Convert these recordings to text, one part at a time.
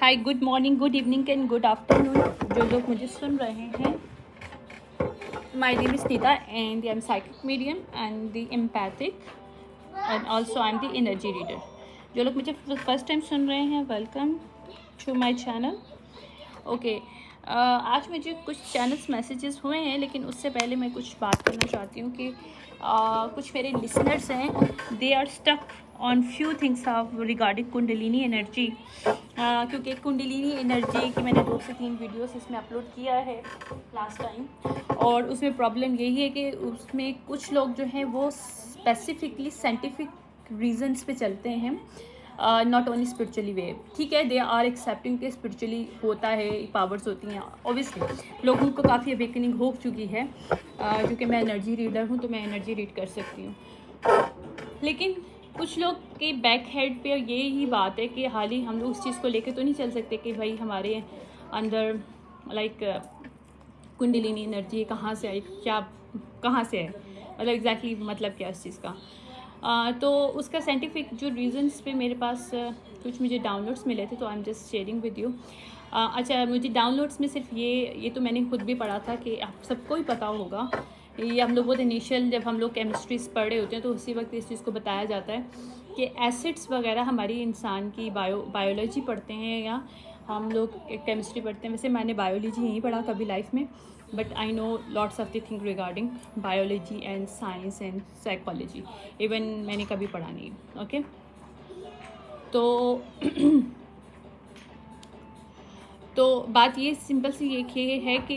Hi, good morning, good evening and good afternoon जो लोग मुझे सुन रहे हैं। My name is Nita and I am psychic medium and the empathic and also I am the energy reader. जो लोग मुझे फर्स्ट टाइम सुन रहे हैं, welcome to my channel. Okay, आज मुझे कुछ चैनल्स मैसेजेस हुए हैं, लेकिन उससे पहले मैं कुछ बात करना चाहती हूँ कि कुछ मेरे लिसनर्स हैं, they are stuck on few things of regarding Kundalini energy. क्योंकि कुंडलिनी एनर्जी की मैंने 2 से 3 वीडियोस इसमें अपलोड किया है लास्ट टाइम, और उसमें प्रॉब्लम यही है कि उसमें कुछ लोग जो हैं वो स्पेसिफिकली साइंटिफिक रीजंस पे चलते हैं, नॉट ओनली स्पिरिचुअली वे। ठीक है, दे आर एक्सेप्टिंग कि स्पिरिचुअली होता है, पावर्स होती हैं। ऑब्वियसली लोगों को काफ़ी अवेकनिंग हो चुकी है, क्योंकि मैं एनर्जी रीडर हूँ तो मैं एनर्जी रीड कर सकती हूँ। लेकिन कुछ लोग के बैक हेड पे ये ही बात है कि हाल ही हम लोग उस चीज़ को लेके तो नहीं चल सकते कि भाई हमारे अंदर लाइक कुंडलिनी एनर्जी कहाँ से आई, क्या कहाँ से है, मतलब एग्जैक्टली मतलब क्या इस चीज़ का। तो उसका साइंटिफिक जो रीजंस पे मेरे पास कुछ मुझे डाउनलोड्स मिले थे, तो I am just sharing with you. अच्छा, मुझे डाउनलोड्स में सिर्फ ये तो मैंने खुद भी पढ़ा था कि आप सबको ही पता होगा, ये हम लोग बहुत इनिशियल जब हम लोग केमिस्ट्रीज पढ़ रहे होते हैं तो उसी वक्त इस चीज़ को बताया जाता है कि एसिड्स वगैरह हमारी इंसान की बायोलॉजी पढ़ते हैं, या हम लोग केमिस्ट्री पढ़ते हैं। वैसे मैंने बायोलॉजी नहीं पढ़ा कभी लाइफ में, but I know lots of the thing regarding biology and science and psychology. Even मैंने कभी पढ़ा नहीं। ओके, तो बात ये सिंपल सी ये है कि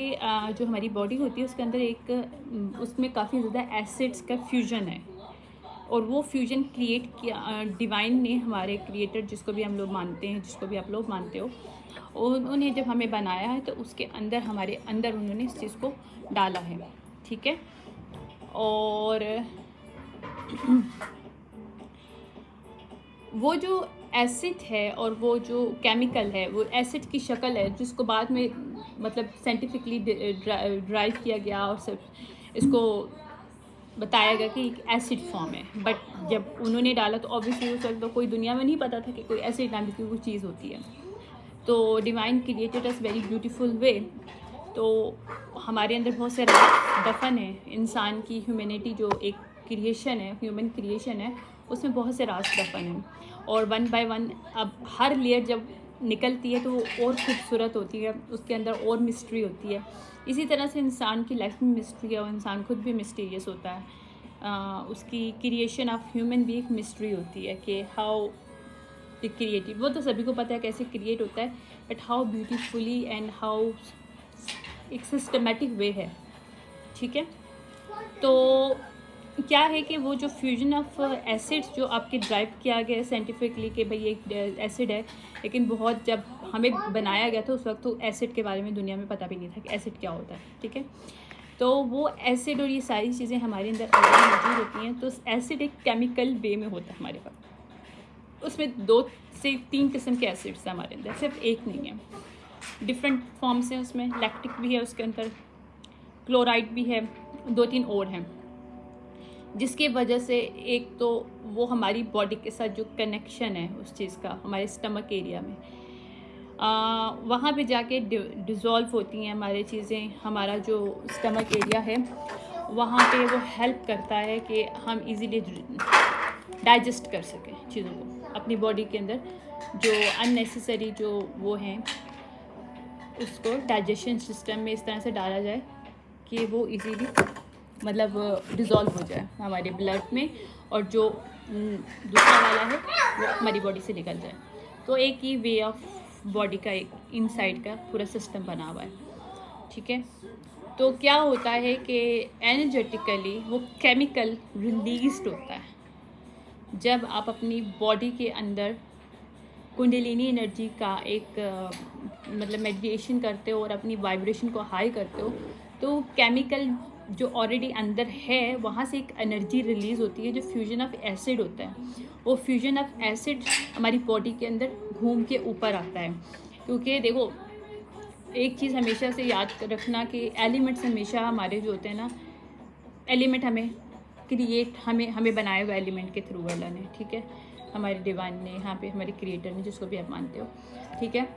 जो हमारी बॉडी होती है उसके अंदर उसमें काफ़ी ज़्यादा एसिड्स का फ्यूजन है, और वो फ्यूजन क्रिएट किया डिवाइन ने, हमारे क्रिएटर जिसको भी हम लोग मानते हैं, जिसको भी आप लोग मानते हो, उन्हें जब हमें बनाया है तो उसके अंदर हमारे अंदर उन्होंने इस चीज़ को डाला है। ठीक है, और वो जो एसिड है और वो जो केमिकल है, वो एसिड की शक्ल है जिसको बाद में मतलब साइंटिफिकली ड्राइव किया गया और सब इसको बताया गया कि एक एसिड फॉर्म है। बट जब उन्होंने डाला तो ऑब्वियसली उस वक्त तो कोई दुनिया में नहीं पता था कि कोई एसिड नाम की कोई चीज़ होती है। तो divine created us very beautiful way. तो हमारे अंदर बहुत से राज दफन है। इंसान की ह्यूमैनिटी जो एक क्रिएशन है, ह्यूमन क्रिएशन है, उसमें बहुत से राज दफन हैं, और वन बाय वन अब हर लेयर जब निकलती है तो वो और खूबसूरत होती है, उसके अंदर और मिस्ट्री होती है। इसी तरह से इंसान की लाइफ में मिस्ट्री है, और इंसान खुद भी मिस्टीरियस होता है। उसकी क्रिएशन ऑफ ह्यूमन भी एक मिस्ट्री होती है कि हाउ द क्रिएटिव, वो तो सभी को पता है कैसे क्रिएट होता है, but how beautifully and how एक सिस्टमेटिक वे है। ठीक है, तो क्या है कि वो जो फ्यूजन ऑफ एसिड्स जो आपके ड्राइव किया गया है साइंटिफिकली कि भाई एक एसिड है, लेकिन बहुत जब हमें बनाया गया था उस वक्त तो एसिड के बारे में दुनिया में पता भी नहीं था कि एसिड क्या होता है। ठीक है, तो वो एसिड और ये सारी चीज़ें हमारे अंदर ऑलरेडी मौजूद होती हैं। तो एसिड एक केमिकल वे में होता है हमारे पास, उसमें 2 से 3 किस्म के एसिड्स हैं हमारे अंदर, सिर्फ एक नहीं है, डिफरेंट फॉर्म्स हैं उसमें। लैक्टिक भी है उसके अंदर, क्लोराइड भी है, 2-3 और हैं, जिसकी वजह से एक तो वो हमारी बॉडी के साथ जो कनेक्शन है उस चीज़ का हमारे स्टमक एरिया में वहाँ पे जाके डिज़ोल्व होती हैं हमारी चीज़ें। हमारा जो स्टमक एरिया है वहाँ पे वो हेल्प करता है कि हम इजीली डाइजेस्ट कर सकें चीज़ों को। अपनी बॉडी के अंदर जो अननेसेसरी जो वो हैं उसको डाइजेशन सिस्टम में इस तरह से डाला जाए कि वो इजीली मतलब डिज़ोल्व हो जाए हमारे ब्लड में, और जो दूसरा वाला है वो हमारी बॉडी से निकल जाए। तो एक ही वे ऑफ बॉडी का एक इनसाइड का पूरा सिस्टम बना हुआ है। ठीक है, तो क्या होता है कि एनर्जेटिकली वो केमिकल रिलीज्ड होता है जब आप अपनी बॉडी के अंदर कुंडलिनी एनर्जी का एक मतलब मेडिटेशन करते हो और अपनी वाइब्रेशन को हाई करते हो, तो केमिकल जो ऑलरेडी अंदर है वहाँ से एक एनर्जी रिलीज़ होती है जो फ्यूजन ऑफ एसिड होता है। वो फ्यूजन ऑफ एसिड हमारी बॉडी के अंदर घूम के ऊपर आता है। क्योंकि देखो, एक चीज़ हमेशा से याद रखना कि एलिमेंट्स हमेशा हमारे जो होते हैं ना, एलिमेंट हमें क्रिएट हमें बनाए हुए एलिमेंट के थ्रू वाला ने। ठीक है, हमारे डिवाइन ने, यहाँ पे हमारे क्रिएटर ने, जिसको भी आप मानते हो। ठीक है,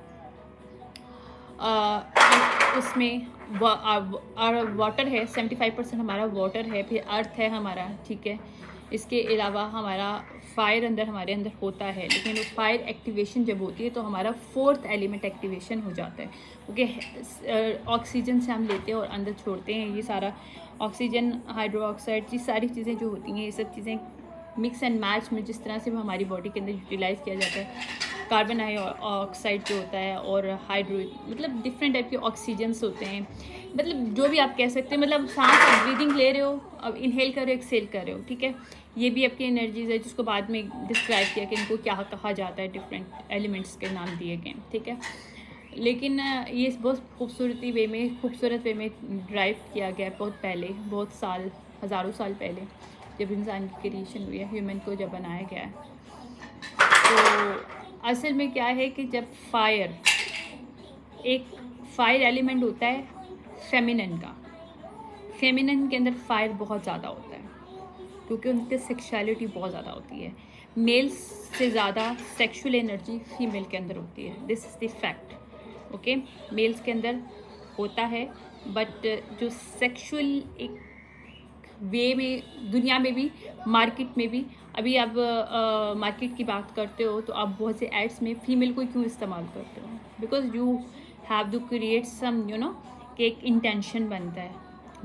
उसमें वाटर है, 75% हमारा वाटर है, फिर अर्थ है हमारा, ठीक है। इसके अलावा हमारा फायर हमारे अंदर होता है, लेकिन वो फायर एक्टिवेशन जब होती है तो हमारा फोर्थ एलिमेंट एक्टिवेशन हो जाता है, क्योंकि ऑक्सीजन से हम लेते हैं और अंदर छोड़ते हैं। ये सारा ऑक्सीजन, हाइड्रो ऑक्साइड, ये सारी चीज़ें जो होती हैं, ये सब चीज़ें मिक्स एंड मैच में जिस तरह से वो हमारी बॉडी के अंदर यूटिलाइज़ किया जाता है। कार्बन ऑक्साइड जो होता है और हाइड्रो, मतलब डिफरेंट टाइप के ऑक्सीजन्स होते हैं, मतलब जो भी आप कह सकते हैं, मतलब सांस आप ब्रीदिंग ले रहे हो, अब इनहेल कर रहे हो, एक्सेल कर रहे हो, ठीक है। ये भी आपकी एनर्जीज है जिसको बाद में डिस्क्राइब किया कि इनको क्या कहा जाता है, डिफरेंट एलिमेंट्स के नाम दिए गए, ठीक है। लेकिन ये बहुत खूबसूरत वे में ड्राइव किया गया बहुत पहले, बहुत साल, हज़ारों साल पहले, जब इंसान की क्रिएशन हुई है, ह्यूमन को जब बनाया गया है। तो असल में क्या है कि जब एक फायर एलिमेंट होता है फेमिनिन का, फेमिनिन के अंदर फायर बहुत ज़्यादा होता है, क्योंकि उनकी सेक्सुअलिटी बहुत ज़्यादा होती है। मेल्स से ज़्यादा सेक्सुअल एनर्जी फीमेल के अंदर होती है, this is the fact, okay. Males के अंदर होता है, बट जो सेक्सुअल एक वे में, दुनिया में भी, मार्केट में भी, अभी आप मार्केट की बात करते हो तो आप बहुत से एड्स में फीमेल को क्यों इस्तेमाल करते हो? Because you have to create some, you know, कि एक इंटेंशन बनता है,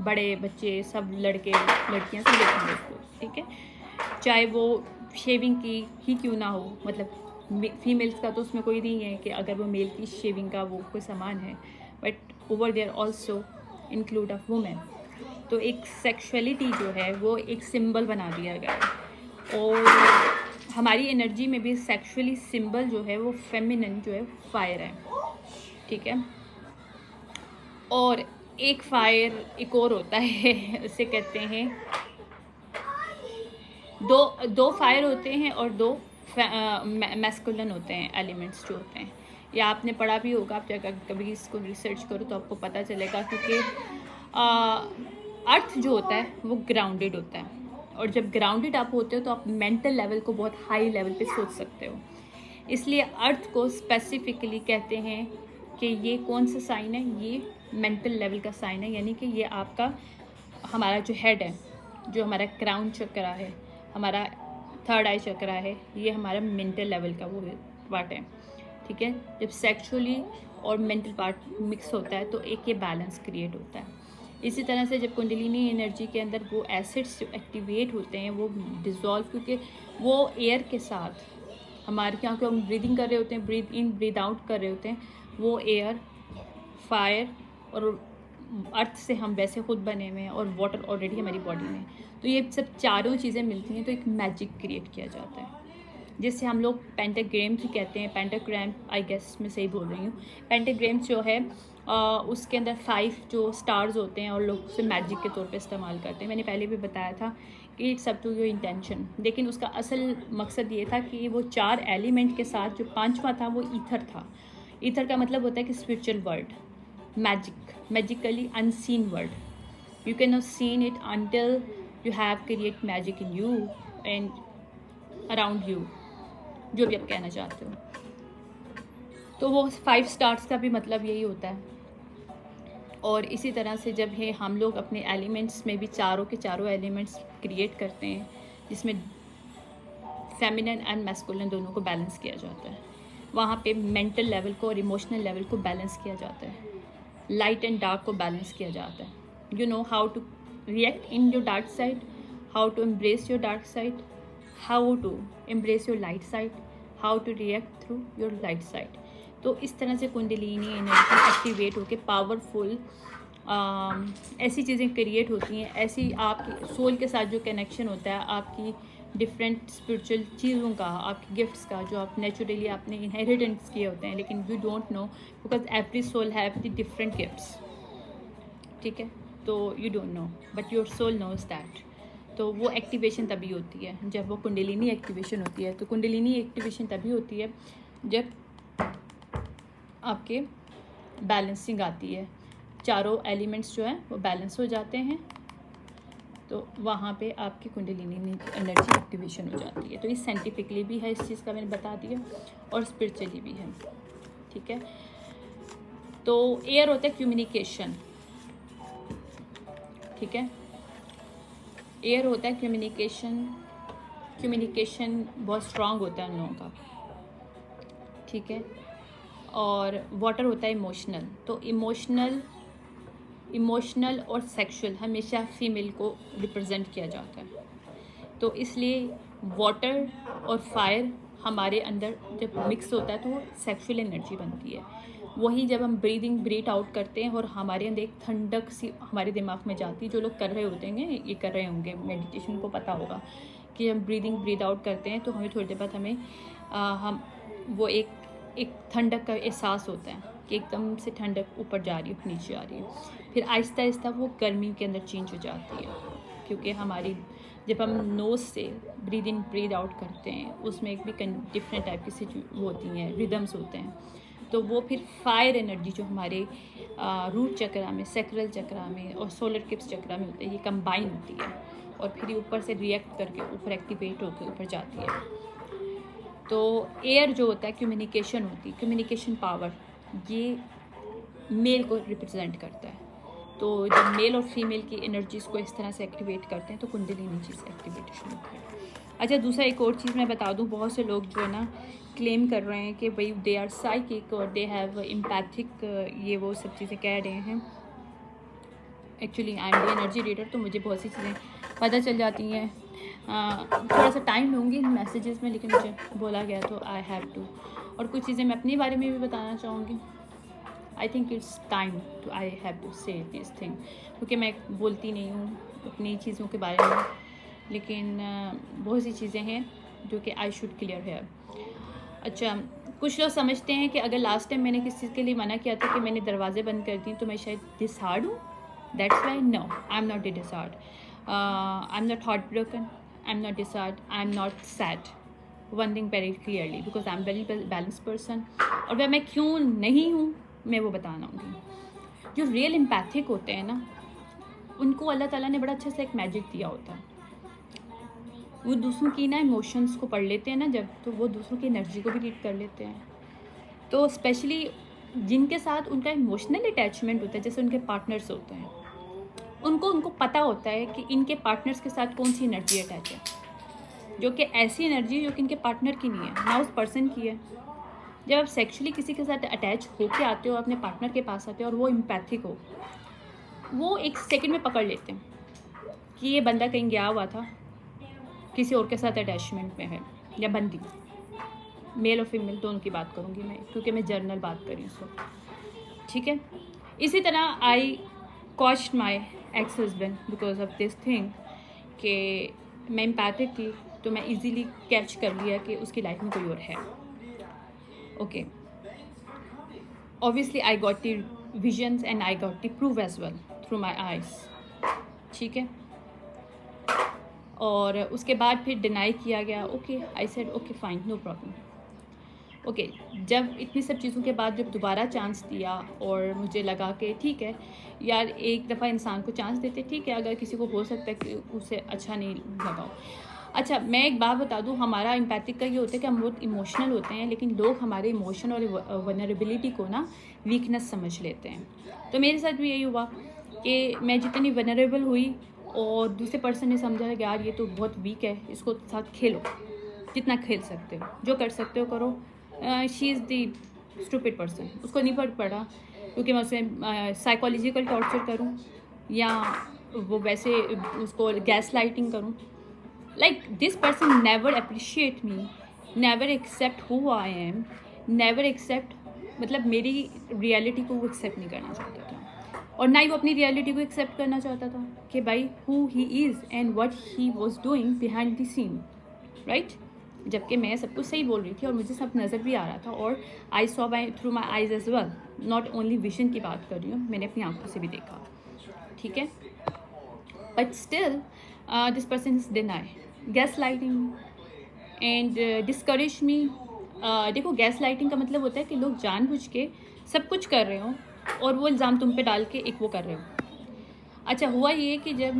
बड़े बच्चे सब, लड़के लड़कियां सब देखेंगे उसको, ठीक है। चाहे वो शेविंग की ही क्यों ना हो, मतलब फीमेल्स का तो उसमें कोई नहीं है कि अगर वो मेल की शेविंग का वो कोई सामान है, but over there also include of women. तो एक सेक्सुअलिटी जो है वो एक सिंबल बना दिया गया है, और हमारी एनर्जी में भी सेक्सुअली सिंबल जो है वो फेमिनिन जो है फायर है, ठीक है। और एक फायर एक और होता है, उसे कहते हैं, दो फायर होते हैं और दो मैस्कुलिन होते हैं एलिमेंट्स जो होते हैं। या आपने पढ़ा भी होगा, आप जब कभी इसको रिसर्च करो तो आपको पता चलेगा, क्योंकि अर्थ जो होता है वो ग्राउंडेड होता है, और जब ग्राउंडेड आप होते हो तो आप मेंटल लेवल को बहुत हाई लेवल पे सोच सकते हो। इसलिए अर्थ को स्पेसिफिकली कहते हैं कि ये कौन सा साइन है, ये मेंटल लेवल का साइन है, यानी कि ये आपका, हमारा जो हेड है, जो हमारा क्राउन चक्रा है, हमारा थर्ड आई चक्रा है, ये हमारा मेंटल लेवल का वो पार्ट है, ठीक है। जब सेक्सुअली और मेंटल पार्ट मिक्स होता है तो एक ये बैलेंस क्रिएट होता है। इसी तरह से जब कुंडलिनी एनर्जी के अंदर वो एसिड्स जो एक्टिवेट होते हैं वो डिज़ोल्व, क्योंकि वो एयर के साथ हमारे यहाँ को हम ब्रीदिंग कर रहे होते हैं, ब्रीद इन ब्रीद आउट कर रहे होते हैं, वो एयर, फायर और अर्थ से हम वैसे खुद बने हुए हैं, और वाटर ऑलरेडी हमारी बॉडी में। तो ये सब चारों चीज़ें मिलती हैं तो एक मैजिक क्रिएट किया जाता है, जिससे हम लोग पेंटाग्राम भी कहते हैं। पेंटाग्राम, आई गेस मैं सही बोल रही हूँ। पेंटाग्राम जो है उसके अंदर 5 जो स्टार्स होते हैं और लोग उसे मैजिक के तौर पे इस्तेमाल करते हैं। मैंने पहले भी बताया था कि it's up to your intention, लेकिन उसका असल मकसद ये था कि वो 4 एलिमेंट के साथ जो 5वां था वो ईथर था। ईथर का मतलब होता है कि spiritual world, magically unseen world. You can not seen it until you have create magic in you and around you, जो भी आप कहना चाहते हो। तो वो 5 स्टार्स का भी मतलब यही होता है। और इसी तरह से जब है हम लोग अपने एलिमेंट्स में भी चारों के चारों एलिमेंट्स क्रिएट करते हैं, जिसमें फेमिनिन एंड मैस्कुलिन दोनों को बैलेंस किया जाता है, वहाँ पे मेंटल लेवल को और इमोशनल लेवल को बैलेंस किया जाता है, लाइट एंड डार्क को बैलेंस किया जाता है। You know how to react in your dark side, how to embrace your dark side, how to embrace your light side, how to react through your light side. तो इस तरह से Kundalini energy activate होकर powerful ऐसी चीज़ें create होती हैं, ऐसी आपकी सोल के साथ जो कनेक्शन होता है, आपकी डिफरेंट स्पिरिचुअल चीज़ों का, आपके गिफ्ट्स का, जो आप नेचुरली आपने इनहेरिटेंस किए होते हैं, लेकिन you don't know, because every soul have the different gifts, ठीक है। तो you don't know but your soul knows that. तो वो एक्टिवेशन तभी होती है जब वो कुंडलिनी एक्टिवेशन होती है। तो कुंडलिनी एक्टिवेशन तभी होती है जब आपके बैलेंसिंग आती है, चारों एलिमेंट्स जो हैं वो बैलेंस हो जाते हैं, तो वहाँ पे आपकी कुंडलिनी एनर्जी एक्टिवेशन हो जाती है। तो ये साइंटिफिकली भी है, इस चीज़ का मैंने बता दिया, और स्पिरिचुअली भी है, ठीक है। तो एयर होता है कम्युनिकेशन, ठीक है, एयर होता है कम्युनिकेशन, कम्युनिकेशन बहुत स्ट्रांग होता है उन लोगों का, ठीक है। और वाटर होता है इमोशनल, तो इमोशनल और सेक्सुअल हमेशा फीमेल को रिप्रेजेंट किया जाता है। तो इसलिए वाटर और फायर हमारे अंदर जब मिक्स होता है तो वो सेक्सुअल एनर्जी बनती है। वही जब हम ब्रीथ आउट करते हैं और हमारे अंदर एक ठंडक सी हमारे दिमाग में जाती है, जो लोग कर रहे होते हैं ये कर रहे होंगे मेडिटेशन को पता होगा कि हम ब्रीथ आउट करते हैं तो हमें थोड़ी देर बाद हमें हम वो एक ठंडक का एहसास होता है कि एकदम से ठंडक ऊपर जा रही है, नीचे आ रही है, फिर आहिस्ता आहिस्ता वो गर्मी के अंदर चेंज हो जाती है, क्योंकि हमारी जब हम नोज़ से ब्रीद इन ब्रीद आउट करते हैं उसमें एक भी डिफरेंट टाइप की वो होती हैं, रिदम्स होते हैं, तो वो फिर फायर एनर्जी जो हमारे रूट चक्रा में, सैक्रल चक्रा में और सोलर किप्स चक्रा में होते हैं, ये कंबाइन होती है और फिर ये ऊपर से रिएक्ट करके ऊपर एक्टिवेट होकर ऊपर जाती है। तो एयर जो होता है कम्युनिकेशन होती है, कम्युनिकेशन पावर, ये मेल को रिप्रेजेंट करता है। तो जब मेल और फीमेल की एनर्जीज़ को इस तरह से एक्टिवेट करते हैं तो कुंडलिनी चीज़ एक्टिवेशन होती है। अच्छा, दूसरा एक और चीज़ मैं बता दूं, बहुत से लोग जो है ना क्लेम कर रहे हैं कि भाई दे आर साइकिक और दे हैव एम्पैथिक, ये वो सब चीज़ें कह रहे हैं। Actually I am the energy reader, तो मुझे बहुत सी चीज़ें पता चल जाती हैं। थोड़ा सा टाइम लूँगी मैसेजेस में, लेकिन मुझे बोला गया तो आई हैव टू। और कुछ चीज़ें मैं अपने बारे में भी बताना चाहूँगी। I think it's time to I have to say this thing, क्योंकि मैं बोलती नहीं हूँ अपनी चीज़ों के बारे में, लेकिन बहुत सी चीज़ें हैं जो कि आई शुड क्लियर है। अच्छा, कुछ लोग समझते हैं कि अगर लास्ट टाइम मैंने किसी चीज़ के लिए मना किया था कि मैंने दरवाजे बंद कर दिए तो मैं शायद डिसहार्ड हूँ। That's why no, I am not disheart, I am not heart broken, I am not disheart, I am not sad. One thing very clearly, because I am very balance person. और वह मैं क्यों नहीं हूँ मैं वो बताना हूँ। जो रियल एम्पैथिक होते हैं ना, उनको अल्लाह ताला ने बड़ा अच्छा से एक मैजिक दिया होता है। वो दूसरों की ना इमोशंस को पढ़ लेते हैं ना जब, तो वो दूसरों की एनर्जी को भी रीड कर लेते हैं। तो स्पेशली जिनके साथ उनका इमोशनल अटैचमेंट होता है, जैसे उनके पार्टनर्स होते हैं, उनको पता होता है कि इनके पार्टनर्स के साथ कौन सी एनर्जी अटैच है, जो कि ऐसी एनर्जी जो कि इनके पार्टनर की नहीं है ना उस पर्सन की है। जब आप सेक्सुअली किसी के साथ अटैच होके आते हो, अपने पार्टनर के पास आते हो और वो एम्पैथिक हो, वो एक सेकंड में पकड़ लेते हैं कि ये बंदा कहीं गया हुआ था, किसी और के साथ अटैचमेंट में है या बंदी, मेल और फीमेल दोनों की बात करूँगी मैं, क्योंकि मैं जर्नल बात कर रही हूँ सो, ठीक है। इसी तरह I caused my ex husband because of this thing कि मैं एम्पैथिक थी, तो मैं इजीली कैच कर लिया कि उसकी लाइफ में कोई और है। Okay, obviously I got the visions and I got the proof as well through my eyes, ठीक है। और उसके बाद फिर डिनाई किया गया। Okay, I said okay fine, no problem. Okay, जब इतनी सब चीज़ों के बाद जब दोबारा चांस दिया और मुझे लगा कि ठीक है यार, एक दफ़ा इंसान को चांस देते, ठीक है, अगर किसी को हो सकता है कि उसे अच्छा नहीं लगा। अच्छा, मैं एक बात बता दूं, हमारा एम्पैथिक का ये होता है कि हम बहुत इमोशनल होते हैं, लेकिन लोग हमारे इमोशन और वनरेबिलिटी को ना वीकनेस समझ लेते हैं। तो मेरे साथ भी यही हुआ कि मैं जितनी वनरेबल हुई और दूसरे पर्सन ने समझा कि यार ये तो बहुत वीक है, इसको साथ खेलो, जितना खेल सकते हो, जो कर सकते हो करो। She is the stupid person, उसको नहीं फर्क पड़ा क्योंकि मैं उसे साइकोलॉजिकल टॉर्चर करूँ या वो वैसे उसको गैस लाइटिंग करूँ। Like this person never appreciate me, never accept who I am, never accept, मतलब मेरी रियलिटी को वो एक्सेप्ट नहीं करना चाहता था और ना ही वो अपनी रियलिटी को एक्सेप्ट करना चाहता था कि भाई who he is and what he was doing behind the scene, right. जबकि मैं सब कुछ सही बोल रही थी और मुझे सब नज़र भी आ रहा था और I saw by through my eyes as well, not only vision की बात कर रही हूँ, मैंने अपनी आंखों से भी देखा, ठीक है। But still this person is deny, gas lighting and discourage me. देखो, गैस लाइटिंग का मतलब होता है कि लोग जानबूझ के सब कुछ कर रहे हो और वो इल्ज़ाम तुम पे डाल के एक वो कर रहे हो। अच्छा, हुआ ये कि जब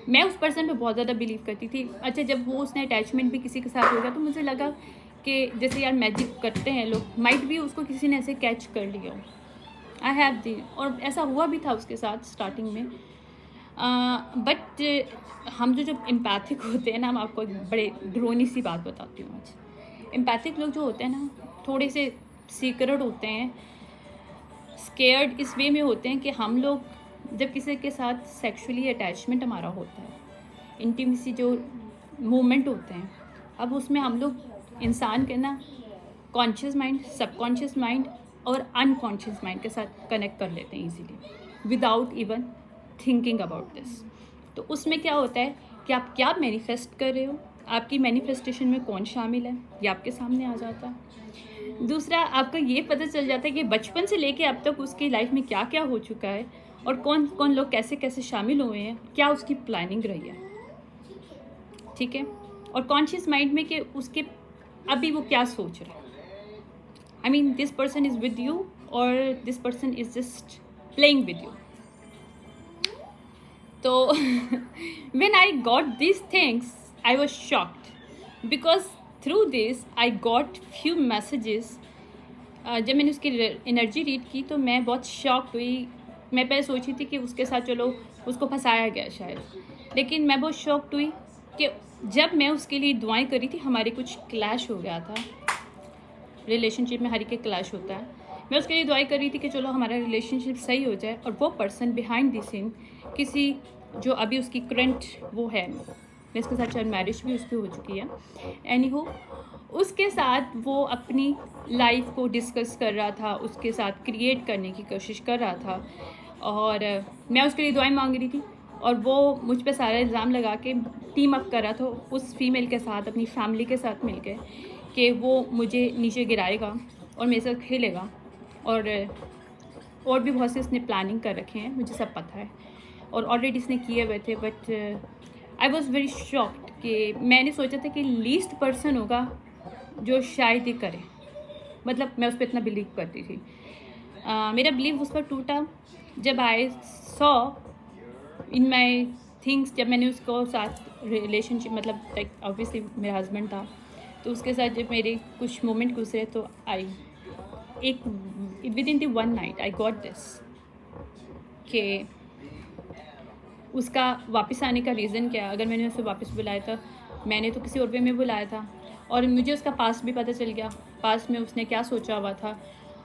मैं उस पर्सन पे बहुत ज़्यादा बिलीव करती थी। अच्छा, जब वो उसने अटैचमेंट भी किसी के साथ हो गया तो मुझे लगा कि जैसे यार मैजिक करते हैं लोग, माइट भी उसको किसी ने ऐसे कैच कर लिया हो। आई हैव दी, और ऐसा हुआ भी था उसके साथ स्टार्टिंग में। बट हम जो जब एम्पैथिक होते हैं ना, मैं आपको एक बड़े ड्रोनी सी बात बताती हूँ आज। एम्पैथिक लोग जो होते हैं ना, थोड़े से सीक्रेट होते हैं, स्केयर्ड इस वे में होते हैं कि हम लोग जब किसी के साथ सेक्सुअली अटैचमेंट हमारा होता है, इंटीमेसी जो मूवमेंट होते हैं, अब उसमें हम लोग इंसान के ना कॉन्शियस माइंड, सबकॉन्शियस माइंड और अनकॉन्शियस माइंड के साथ कनेक्ट कर लेते हैं easily without even thinking about this. तो उसमें क्या होता है कि आप क्या मैनिफेस्ट कर रहे हो, आपकी मैनिफेस्टेशन में कौन शामिल है, ये आपके सामने आ जाता है। दूसरा, आपको ये पता चल जाता है कि बचपन से लेके अब तक उसकी लाइफ में क्या क्या हो चुका है और कौन कौन लोग कैसे कैसे शामिल हुए हैं, क्या उसकी प्लानिंग रही है, ठीक है। और कॉन्शियस माइंड में कि उसके अभी वो क्या सोच रहा है। I mean, this person is with you or this person is just playing with you. So when I got these things, I was shocked because through this I got few messages. जब मैंने उसकी energy read की तो मैं बहुत shock हुई। मैं पहले सोची थी कि उसके साथ चलो उसको फंसाया गया शायद, लेकिन मैं बहुत शॉक्ड हुई कि जब मैं उसके लिए दुआएं करी थी, हमारे कुछ क्लैश हो गया था रिलेशनशिप में, हर एक क्लैश होता है। मैं उसके लिए दुआई कर रही थी कि चलो हमारा रिलेशनशिप सही हो जाए, और वो पर्सन बिहाइंड द सीन किसी जो अभी उसकी करंट वो है, मैं इसके साथ शायद मैरिज भी उसकी हो चुकी है, एनी हो, उसके साथ वो अपनी लाइफ को डिस्कस कर रहा था, उसके साथ क्रिएट करने की कोशिश कर रहा था, और मैं उसके लिए दुआएं मांग रही थी, और वो मुझ पे सारा इल्ज़ाम लगा के टीम अप कर रहा था उस फीमेल के साथ, अपनी फैमिली के साथ मिलकर, कि वो मुझे नीचे गिराएगा और मेरे साथ खेलेगा, और भी बहुत से इसने प्लानिंग कर रखे हैं, मुझे सब पता है, और ऑलरेडी इसने किए हुए थे। But I was very shocked कि मैंने सोचा था कि लीस्ट पर्सन होगा जो शायद ही करे, मतलब मैं उस पर इतना बिलीव करती थी। मेरा बिलीव उस पर टूटा जब I saw in my things, जब मैंने उसको साथ रिलेशनशिप, मतलब लाइक ऑब्वियसली मेरा हस्बैंड था, तो उसके साथ जब मेरे कुछ मोमेंट गुजरे तो आई एक with in the one night I got this कि उसका वापस आने का रीज़न क्या। अगर मैंने उसे वापस बुलाया था, मैंने तो किसी और वे में बुलाया था, और मुझे उसका पास्ट भी पता चल गया, पास्ट में उसने क्या सोचा हुआ था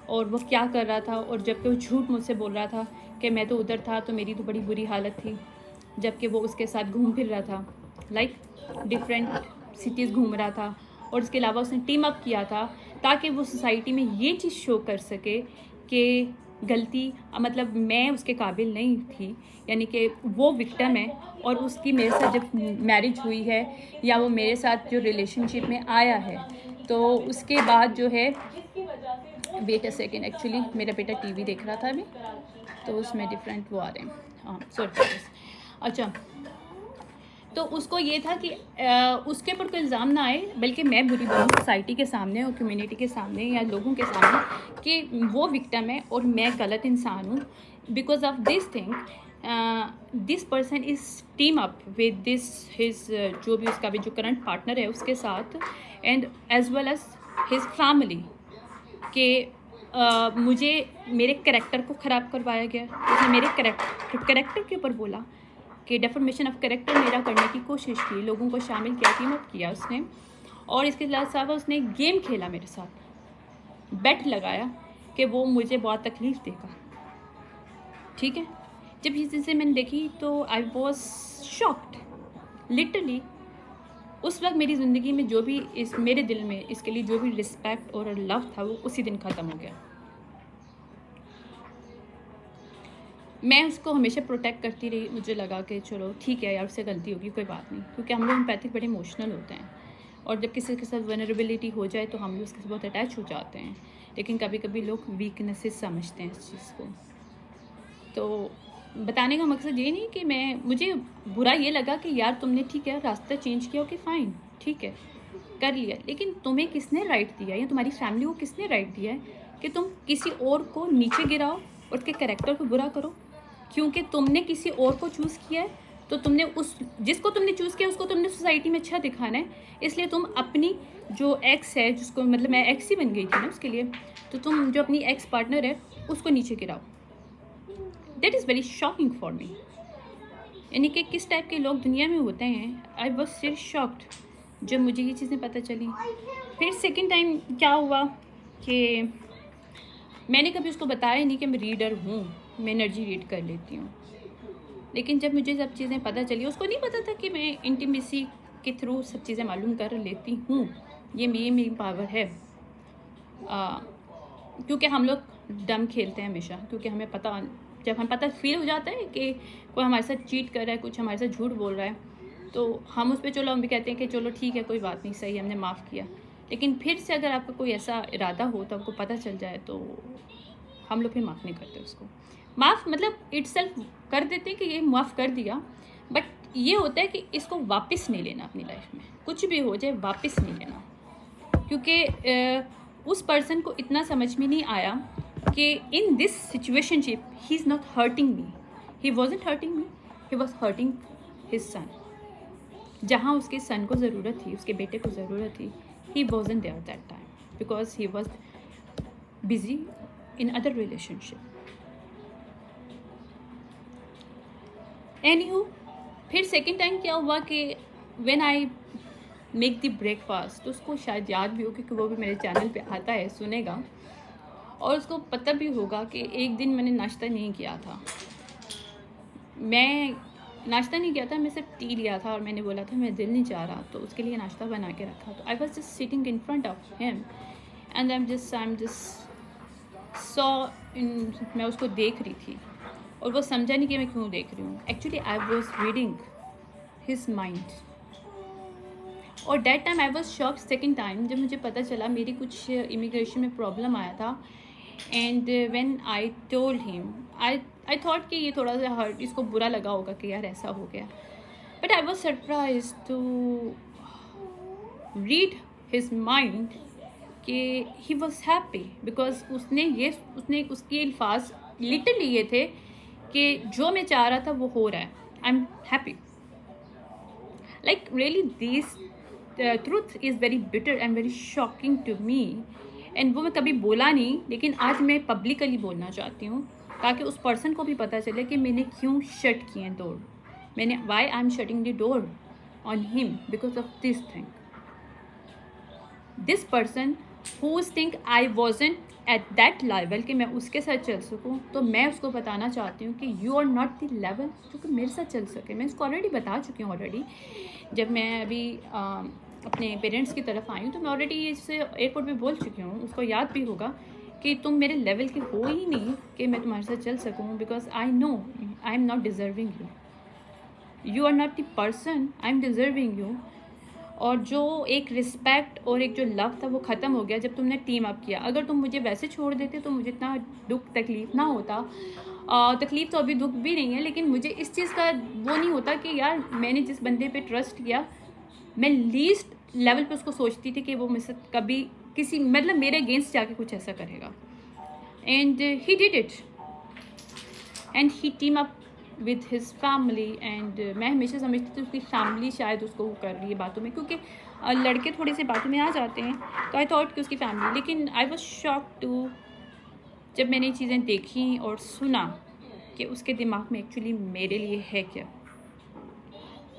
और वो क्या कर रहा था, और जबकि वो झूठ मुझसे बोल रहा था कि मैं तो उधर था तो मेरी तो बड़ी बुरी हालत थी, जबकि वो उसके साथ घूम फिर रहा था, लाइक डिफरेंट सिटीज़ घूम रहा था, और उसके अलावा उसने टीम अप किया था ताकि वो सोसाइटी में ये चीज़ शो कर सके कि गलती, मतलब मैं उसके काबिल नहीं थी, यानी कि वो विक्टिम है, और उसकी मेरे साथ जब मैरिज हुई है या वो मेरे साथ जो रिलेशनशिप में आया है, तो उसके बाद जो है, वेट अ सेकेंड, एक्चुअली मेरा बेटा टीवी देख रहा था अभी, तो उसमें डिफरेंट वो आ रहे हैं, हाँ सॉरी। अच्छा, तो उसको ये था कि उसके ऊपर कोई इल्ज़ाम ना आए, बल्कि मैं बुरी बनूँ सोसाइटी के सामने और कम्युनिटी के सामने या लोगों के सामने कि वो विक्टिम है और मैं गलत इंसान हूँ। Because of this thing this person is team up with this his, जो भी उसका भी जो करंट पार्टनर है उसके साथ, and as well as his family, कि मुझे मेरे कैरेक्टर को ख़राब करवाया गया। उसने मेरे कैरेक्टर के ऊपर बोला कि डेफॉर्मेशन ऑफ कैरेक्टर मेरा करने की कोशिश की, लोगों को शामिल किया, टीम अप किया उसने, और इसके अलावा उसने गेम खेला मेरे साथ, बेट लगाया कि वो मुझे बहुत तकलीफ़ देगा, ठीक है। जब ये चीज़ें मैंने देखी तो आई वॉज शॉक्ड लिटरली। उस वक्त मेरी ज़िंदगी में जो भी मेरे दिल में इसके लिए जो भी रिस्पेक्ट और लव था वो उसी दिन ख़त्म हो गया। मैं उसको हमेशा प्रोटेक्ट करती रही, मुझे लगा कि चलो ठीक है यार, उससे गलती होगी, कोई बात नहीं, क्योंकि हम लोग एम्पैथिक बड़े इमोशनल होते हैं, और जब किसी के साथ वनरेबिलिटी हो जाए तो हम लोग उसके साथ बहुत अटैच हो जाते हैं, लेकिन कभी कभी लोग वीकनेसेस समझते हैं इस चीज़ को। तो बताने का मकसद ये नहीं कि मुझे बुरा ये लगा कि यार तुमने ठीक है रास्ता चेंज किया, ओके फ़ाइन, ठीक है कर लिया, लेकिन तुम्हें किसने राइट दिया, या तुम्हारी फैमिली को किसने राइट दिया है कि तुम किसी और को नीचे गिराओ और उसके कैरेक्टर को बुरा करो, क्योंकि तुमने किसी और को चूज़ किया है तो तुमने जिसको तुमने चूज़ किया उसको तुमने सोसाइटी में अच्छा दिखाना है, इसलिए तुम अपनी जो एक्स है, जिसको मतलब मैं एक्स ही बन गई थी ना उसके लिए, तो तुम जो अपनी एक्स पार्टनर है उसको नीचे गिराओ। That is very shocking for me. यानी कि किस टाइप के लोग दुनिया में होते हैं। आई वॉज वेरी शॉक्ड जब मुझे ये चीज़ें पता चली। फिर सेकेंड टाइम क्या हुआ कि मैंने कभी उसको बताया नहीं कि मैं रीडर हूँ, मैं एनर्जी रीड कर लेती हूँ। लेकिन जब मुझे सब चीज़ें पता चली, उसको नहीं पता था कि मैं इंटीमेसी के थ्रू सब चीज़ें मालूम कर लेती हूँ। ये मेरी पावर है। क्योंकि हम लोग डम खेलते हैं हमेशा, क्योंकि हमें पता, जब हम पता फील हो जाता है कि कोई हमारे साथ चीट कर रहा है, कुछ हमारे साथ झूठ बोल रहा है, तो हम उस पर चलो हम भी कहते हैं कि चलो ठीक है, कोई बात नहीं, सही, हमने माफ़ किया। लेकिन फिर से अगर आपका कोई ऐसा इरादा हो तो आपको पता चल जाए, तो हम लोग फिर माफ़ नहीं करते उसको। माफ़ मतलब इटसेल्फ कर देते हैं कि ये माफ़ कर दिया, बट ये होता है कि इसको वापस नहीं लेना अपनी लाइफ में, कुछ भी हो जाए वापस नहीं लेना। क्योंकि उस पर्सन को इतना समझ में नहीं आया कि in this situationship he is not hurting me, he wasn't hurting me, he was hurting his son. जहाँ उसके सन को ज़रूरत थी, उसके बेटे को ज़रूरत थी, he wasn't there that time because he was busy in other relationship. Anyhow, फिर सेकेंड टाइम क्या हुआ कि when I make the breakfast, तो उसको शायद याद भी हो क्योंकि वो भी मेरे चैनल पे आता है, सुनेगा, और उसको पता भी होगा कि एक दिन मैंने नाश्ता नहीं किया था। मैं नाश्ता नहीं किया था, मैं सिर्फ टी लिया था और मैंने बोला था मैं दिल नहीं चाह रहा, तो उसके लिए नाश्ता बना के रखा। तो I was just sitting in front of him and I am just saw in, मैं उसको देख रही थी और वो समझा नहीं कि मैं क्यों देख रही हूँ। Actually I was reading his mind, और that time I was shock. Second time जब मुझे पता चला मेरी कुछ इमिग्रेशन में प्रॉब्लम आया था, and when I told him, I thought कि ये थोड़ा सा हर्ट, इसको बुरा लगा होगा कि यार ऐसा हो गया, but I was surprise to read his mind कि ही वॉज हैप्पी बिकॉज उसने उसके अल्फाज लिटरली ये थे कि जो मैं चाह रहा था वो हो रहा है, I am happy. Like really this truth is very bitter and very shocking to me, and वो मैं कभी बोला नहीं, लेकिन आज मैं पब्लिकली बोलना चाहती हूँ ताकि उस पर्सन को भी पता चले कि मैंने क्यों शट किए हैं डोर, मैंने why I am shutting the door on him because of this thing. This person who's think I wasn't at that level कि मैं उसके साथ चल सकूं, तो मैं उसको बताना चाहती हूँ कि you are not the level जो कि मेरे साथ चल सके। मैं उसको ऑलरेडी बता चुकी हूँ। ऑलरेडी जब मैं अभी अपने पेरेंट्स की तरफ आई हूँ तो मैं ऑलरेडी इससे एयरपोर्ट पे बोल चुकी हूँ, उसको याद भी होगा कि तुम मेरे लेवल के हो ही नहीं कि मैं तुम्हारे साथ चल सकूँ, because I know I am not deserving you, you are not the person I am deserving you. और जो एक रिस्पेक्ट और एक जो लव था वो ख़त्म हो गया जब तुमने टीम अप किया। अगर तुम मुझे वैसे छोड़ देते तो मुझे इतना दुख तकलीफ़ ना होता। तकलीफ़ तो अभी दुख भी नहीं है, लेकिन मुझे इस चीज़ का वो नहीं होता कि यार मैंने जिस बंदे पे ट्रस्ट किया, मैं लीस्ट लेवल पे उसको सोचती थी कि वो मुझसे कभी किसी मतलब मेरे अगेंस्ट जाके कुछ ऐसा करेगा। And he did it and he team up with his family. And मैं हमेशा समझती थी उसकी फैमिली शायद उसको कर रही है बातों में, क्योंकि लड़के थोड़े से बातों में आ जाते हैं, तो आई थॉट कि उसकी फैमिली। लेकिन आई वॉज शॉक टू जब मैंने ये चीज़ें देखी और सुना कि उसके दिमाग में एक्चुअली मेरे लिए है क्या,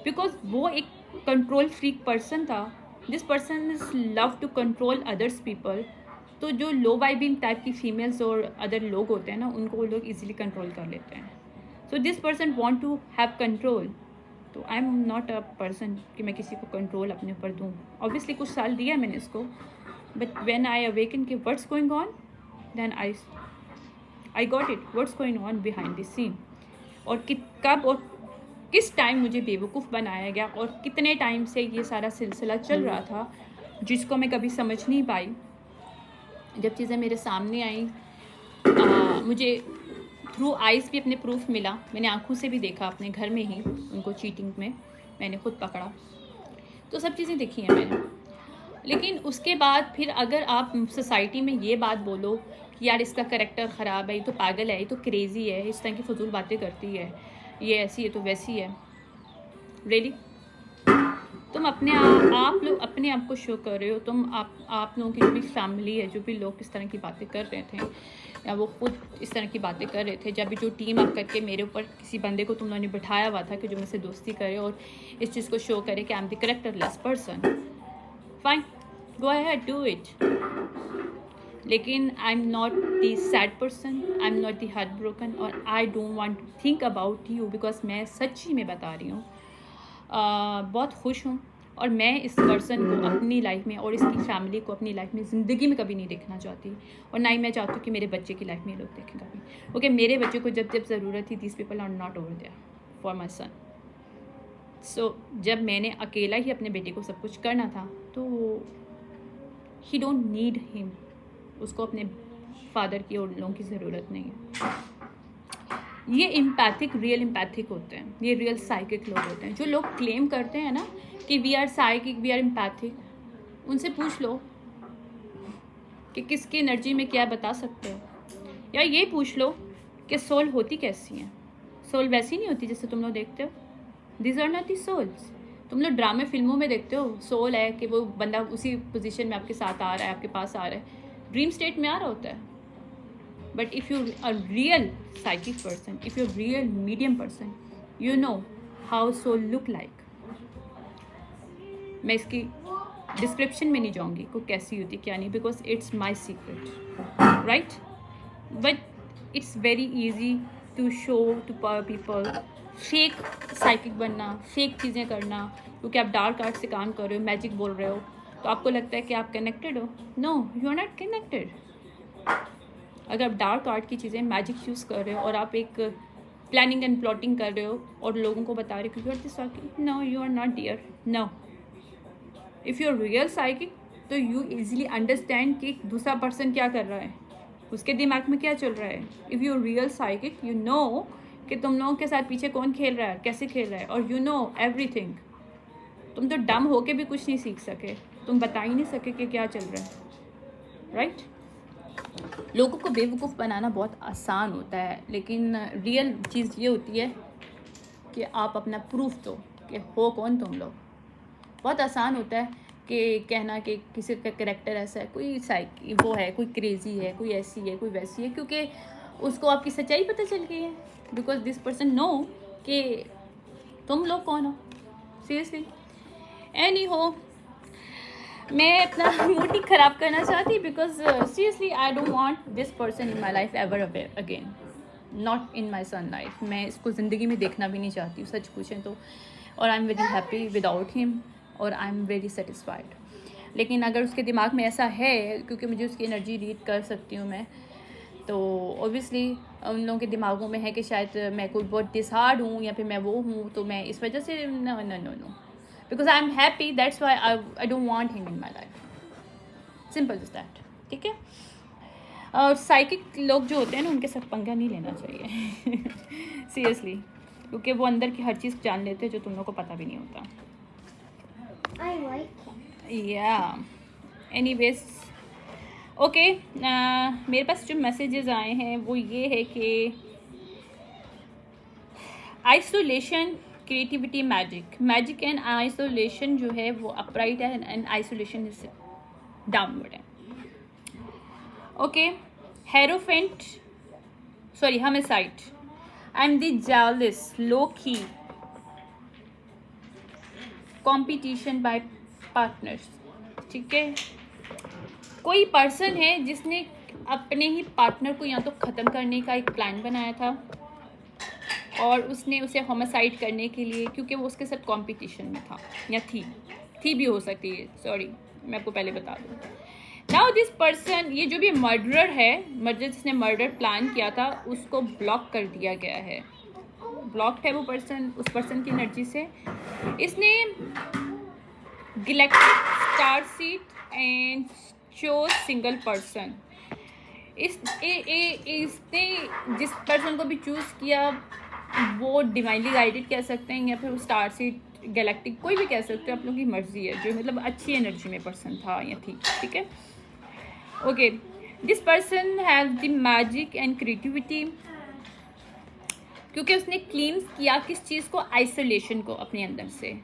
बिकॉज वो एक कंट्रोल फ्रीक पर्सन था। This person is love to control others people. तो जो लो वाइबिंग टाइप की फीमेल्स और अदर लोग होते हैं ना, उनको वो लोग ईजिली कंट्रोल कर लेते हैं। So this person want to have control. तो I am not a person कि मैं किसी को कंट्रोल अपने ऊपर दूँ। ऑब्वियसली कुछ साल दिया मैंने इसको, बट व्हेन आई अवेकन कि what's going on, then I got it what's going on behind the scene, और कब और किस टाइम मुझे बेवकूफ़ बनाया गया और कितने टाइम से ये सारा सिलसिला चल रहा था, जिसको मैं कभी समझ नहीं पाई। जब चीज़ें मेरे सामने आई, मुझे थ्रू आइज़ भी अपने प्रूफ मिला। मैंने आंखों से भी देखा अपने घर में ही उनको चीटिंग में, मैंने खुद पकड़ा, तो सब चीज़ें देखी हैं मैंने। लेकिन उसके बाद फिर अगर आप सोसाइटी में ये बात बोलो कि यार इसका करैक्टर ख़राब है, ये तो पागल है, ये तो क्रेज़ी है, इस तरह की फजूल बातें करती है, ये ऐसी है तो वैसी है, रियली तुम आप लोग अपने आप को शो कर रहे हो। तुम आप लोगों की जो भी फैमिली है, जो भी लोग इस तरह की बातें कर रहे थे या वो खुद इस तरह की बातें कर रहे थे, जब भी जो टीम अप करके मेरे ऊपर किसी बंदे को तुम लोगों ने बिठाया हुआ था कि जो मुझसे दोस्ती करे और इस चीज़ को शो करे कि I am the characterless person, fine, go ahead, do it. लेकिन I am not the sad person, I am not the heart broken, और I don't want to think about you, because मैं सच्ची में बता रही हूँ बहुत खुश हूँ। और मैं इस पर्सन को अपनी लाइफ में और इसकी फैमिली को अपनी लाइफ में ज़िंदगी में कभी नहीं देखना चाहती, और ना ही मैं चाहती हूँ कि मेरे बच्चे की लाइफ में ये लोग देखें कभी। ओके, मेरे बच्चे को जब जब ज़रूरत थी, these people are not over there for my son. So जब मैंने अकेला ही अपने बेटे को सब कुछ करना था, तो ही डोंट नीड हिम, उसको अपने फादर की और लोगों की ज़रूरत नहीं है। ये एम्पैथिक, रियल एम्पैथिक होते हैं, ये रियल साइकिक लोग होते हैं। जो लोग क्लेम करते हैं ना कि we are psychic, we are empathic, उनसे पूछ लो कि किसकी एनर्जी में क्या बता सकते हो, या ये पूछ लो कि सोल होती कैसी है। सोल वैसी नहीं होती जैसे तुम लोग देखते हो। This are not the souls. तुम लोग ड्रामे फिल्मों में देखते हो सोल है कि वो बंदा उसी पोजीशन में आपके साथ आ रहा है, आपके पास आ रहा है, ड्रीम स्टेट में आ रहा होता है। But if you're a real psychic person, if you're a real medium person, you know how soul look like. मैं इसकी डिस्क्रिप्शन में नहीं जाऊँगी को कैसी होती क्या नहीं, because it's my secret, right? But it's very easy to show to people, fake psychic बनना, फेक चीज़ें करना, क्योंकि आप डार्क आर्ट से काम कर रहे हो, मैजिक बोल रहे हो, तो आपको लगता है कि आप कनेक्टेड हो। No, you are not connected. अगर आप डार्क आर्ट की चीज़ें, मैजिक यूज़ कर रहे हो और आप एक प्लानिंग एंड प्लॉटिंग कर रहे हो और लोगों को बता रहे हो कि you are this psychic, no, you are not dear, no. If you are real psychic, तो यू इजीली अंडरस्टैंड कि दूसरा पर्सन क्या कर रहा है, उसके दिमाग में क्या चल रहा है। If you are real psychic, you know कि तुम लोगों के साथ पीछे कौन खेल रहा है, कैसे खेल रहा है, और यू नो एवरीथिंग। तुम तो डम होके भी कुछ नहीं सीख सके, तुम बता ही नहीं सके कि क्या चल रहा है, राइट? लोगों को बेवकूफ़ बनाना बहुत आसान होता है, लेकिन रियल चीज़ ये होती है कि आप अपना प्रूफ दो कि हो कौन तुम लोग। बहुत आसान होता है कि कहना कि किसी का कैरेक्टर ऐसा है, कोई साइक वो है, कोई क्रेज़ी है, कोई ऐसी है, कोई वैसी है, क्योंकि उसको आपकी सच्चाई पता चल गई है। बिकॉज दिस पर्सन नो कि तुम लोग कौन हो, सीरियसली। एनी हो, मैं अपना मूड ही ख़राब करना चाहती, because seriously I don't want this person in my life ever again, not in my son life. मैं इसको ज़िंदगी में देखना भी नहीं चाहती हूँ, सच पूछें तो। और आई am very happy without him, और आई एम वेरी सेटिस्फाइड। लेकिन अगर उसके दिमाग में ऐसा है, क्योंकि मुझे उसकी एनर्जी रीड कर सकती हूँ मैं, तो ओबियसली उन लोगों के दिमागों में है कि शायद मैं कोई बहुत डिसहार्ड हूँ या फिर मैं वो हूँ, तो मैं इस वजह से no no no no, because I am happy, that's why I don't want him in my life, simple is that, ठीक है? और साइकिक लोग जो होते हैं ना, उनके साथ पंगा नहीं लेना चाहिए सीरियसली, क्योंकि वो अंदर की हर चीज़ जान लेते हैं जो तुम लोग को पता भी नहीं होता। या एनीवेज, ओके, मेरे पास जो मैसेजेस आए हैं वो ये है कि isolation, creativity, magic and isolation जो है वो अपराइट है, एंड आइसोलेशन इज डाउनवर्ड है। Okay, hierophant, sorry, homicide, I am the jealous, low key, competition bye partners, ठीक है? कोई पर्सन है जिसने अपने ही पार्टनर को या तो ख़त्म करने का एक प्लान बनाया था, और उसने उसे होमिसाइड करने के लिए, क्योंकि वो उसके साथ कंपटीशन में था या थी भी हो सकती है, सॉरी मैं आपको पहले बता दूँ। नाउ दिस पर्सन, ये जो भी मर्डरर है, जिसने मर्डर प्लान किया था, उसको ब्लॉक कर दिया गया है। ब्लॉक्ड है वो पर्सन, उस पर्सन की एनर्जी से। इसने galactic star seed and chose single person. इसने जिस पर्सन को भी चूज़ किया वो डिवाइनली गाइडेड कह सकते हैं, या फिर वो स्टार सीड, गैलेक्टिक, कोई भी कह सकते हो, आप लोगों की मर्जी है, जो मतलब अच्छी एनर्जी में पर्सन था या थी, ठीक है? Okay, this person has the magic and creativity. क्योंकि उसने क्लींस किया किस चीज़ को, आइसोलेशन को अपने अंदर से।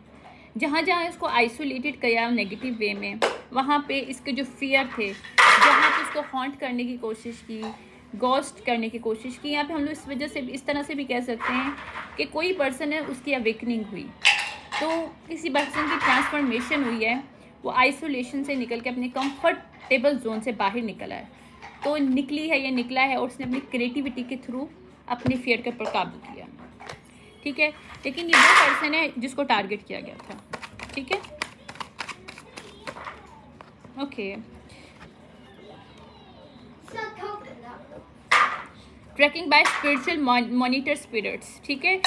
जहाँ जहाँ इसको आइसोलेटेड किया नेगेटिव वे में, वहाँ पे इसके जो फियर थे, जहाँ पे इसको हॉन्ट करने की कोशिश की, गोस्ट करने की कोशिश की, यहाँ पे हम लोग इस वजह से इस तरह से भी कह सकते हैं कि कोई पर्सन है उसकी अवेकनिंग हुई, तो किसी पर्सन की ट्रांसफॉर्मेशन हुई है, वो आइसोलेशन से निकल के अपने कंफर्टेबल जोन से बाहर निकला है, तो निकली है, ये निकला है और उसने अपनी क्रिएटिविटी के थ्रू अपने फियर के ऊपर काबू किया, ठीक है। लेकिन ये वो पर्सन है जिसको टारगेट किया गया था, ठीक है, okay. Tracking by spiritual monitor spirits, ठीक है,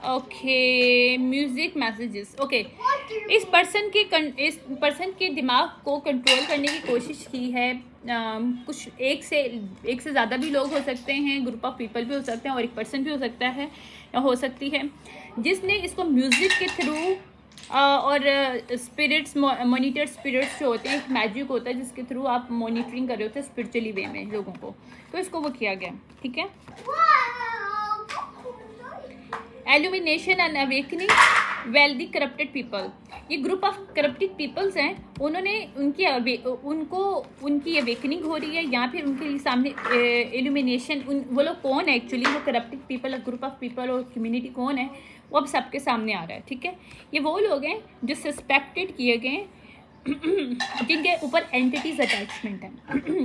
ओके। Music messages, okay. इस पर्सन के दिमाग को कंट्रोल करने की कोशिश की है। कुछ एक से ज़्यादा भी लोग हो सकते हैं, ग्रुप ऑफ पीपल भी हो सकते हैं, और एक पर्सन भी हो सकता है या हो सकती है, जिसने इसको म्यूज़िक के थ्रू और स्पिरिट्स, मॉनिटर स्पिरिट्स जो होते हैं, एक मैजिक होता है जिसके थ्रू आप मॉनिटरिंग कर रहे होते हैं स्पिरिचुअली वे में लोगों को, तो इसको वो किया गया, ठीक है। Illumination and awakening wealthy corrupted people, ये ग्रुप ऑफ करप्टेड पीपल्स हैं, उन्होंने उनकी अवेकनिंग हो रही है, या फिर उनके सामने एल्यूमिनेशन, वो लोग कौन है एक्चुअली, वो corrupted people, group of people और कम्युनिटी कौन है, वो अब सबके सामने आ रहा है, ठीक है। ये वो लोग हैं जो सस्पेक्टेड किए गए जिनके ऊपर एंटिटीज अटैचमेंट है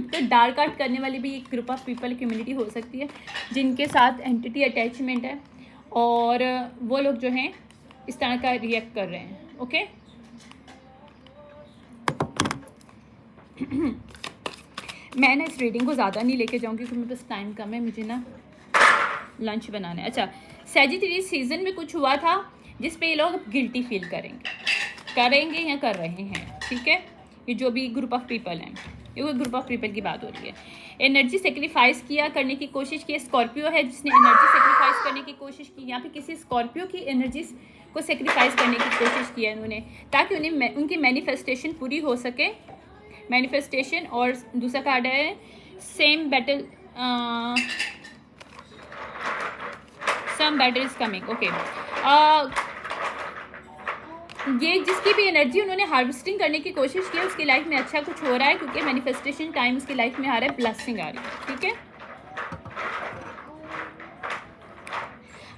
तो डार्क आर्ट करने वाली भी एक ग्रुप ऑफ पीपल कम्युनिटी हो सकती है जिनके साथ एंटिटी अटैचमेंट है, और वो लोग जो हैं इस तरह का रिएक्ट कर रहे हैं, ओके। मैं ना इस रीडिंग को ज़्यादा नहीं लेके जाऊँगी क्योंकि मेरे पास टाइम कम है, मुझे ना लंच बनाना है। अच्छा, सैजिटेरियस सीजन में कुछ हुआ था जिस पे ये लोग गिल्टी फील करेंगे या कर रहे हैं, ठीक है। ये जो भी ग्रुप ऑफ पीपल हैं, ये वो ग्रुप ऑफ पीपल की बात हो रही है। एनर्जी सेक्रीफाइस करने की कोशिश की, स्कॉर्पियो है जिसने एनर्जी सेक्रीफाइस करने की कोशिश की, यहाँ पे किसी स्कॉर्पियो की एनर्जी को सेक्रीफाइस करने की कोशिश की है इन्होंने, ताकि उन्हें उनकी मैनिफेस्टेशन पूरी हो सके, मैनिफेस्टेशन। और दूसरा कार्ड है सम बैटल इज कमिंग, ओके। ये जिसकी भी एनर्जी उन्होंने हार्वेस्टिंग करने की कोशिश की है उसकी लाइफ में अच्छा कुछ हो रहा है, क्योंकि मैनिफेस्टेशन टाइम उसकी लाइफ में आ रहा है, ब्लेसिंग आ रही है, ठीक है।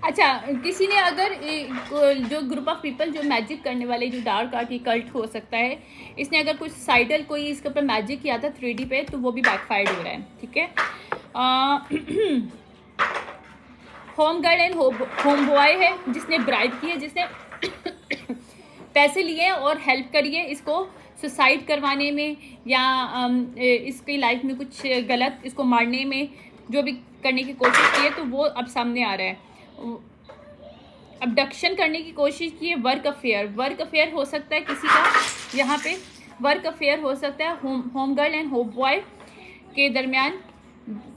अच्छा, किसी ने अगर जो ग्रुप ऑफ पीपल जो मैजिक करने वाले, जो डार्क आर्ट, ये कल्ट हो सकता है, इसने अगर कुछ साइडल कोई इसके ऊपर मैजिक किया था 3D पे, तो वो भी बैकफायर्ड हो रहा है, ठीक है। Home girl and home boy है जिसने ब्राइब की है, जिसने पैसे लिए और हेल्प करिए इसको सुसाइड करवाने में, या इसकी लाइफ में कुछ गलत इसको मारने में जो भी करने की कोशिश की है, तो वो अब सामने आ रहा है। अबडक्शन करने की कोशिश की है, वर्क अफेयर हो सकता है किसी का, यहाँ पे वर्क अफेयर हो सकता है home girl and home boy के दरमियान।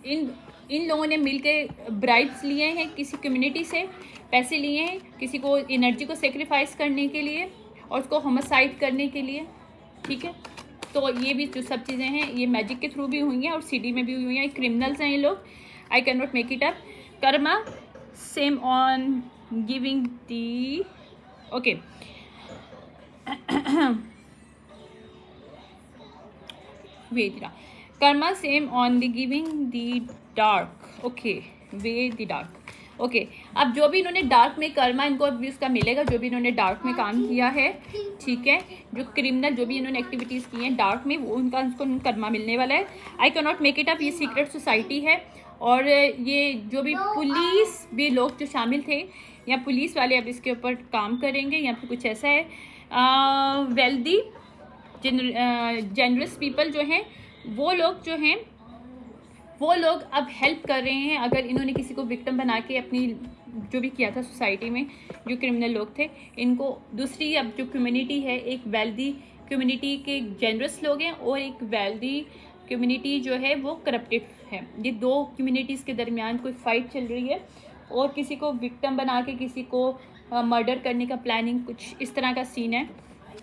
इन लोगों ने मिलकर ब्राइब्स लिए हैं, किसी कम्युनिटी से पैसे लिए हैं, किसी को एनर्जी को सेक्रीफाइस करने के लिए और उसको होमिसाइड करने के लिए, ठीक है। तो ये भी जो सब चीज़ें हैं ये मैजिक के थ्रू भी हुई हैं और CD में भी हुई हैं। क्रिमिनल्स हैं ये लोग, I can not make it up. Karma same on giving the, okay. वेदिरा karma same on the giving the dark, okay, way the dark, okay. अब जो भी इन्होंने डार्क में कर्मा, इनको अब भी उसका मिलेगा, जो भी इन्होंने डार्क में काम किया है, ठीक है। जो क्रिमिनल जो भी इन्होंने एक्टिविटीज़ की हैं डार्क में, वो उनको कर्मा मिलने वाला है। आई can not make it up, ये सीक्रेट सोसाइटी है। और ये जो भी पुलिस भी लोग जो शामिल थे या पुलिस वाले अब इसके ऊपर काम करेंगे, या फिर कुछ ऐसा है। वेल्दी जेनरस पीपल जो हैं, वो लोग अब हेल्प कर रहे हैं। अगर इन्होंने किसी को विक्टिम बना के अपनी जो भी किया था सोसाइटी में, जो क्रिमिनल लोग थे, इनको दूसरी अब जो कम्युनिटी है, एक वेल्दी कम्युनिटी के जेनरस लोग हैं और एक वेल्दी कम्युनिटी जो है वो करप्टेड है। ये दो कम्युनिटीज़ के दरमियान कोई फाइट चल रही है और किसी को विक्टिम बना के किसी को मर्डर करने का प्लानिंग, कुछ इस तरह का सीन है।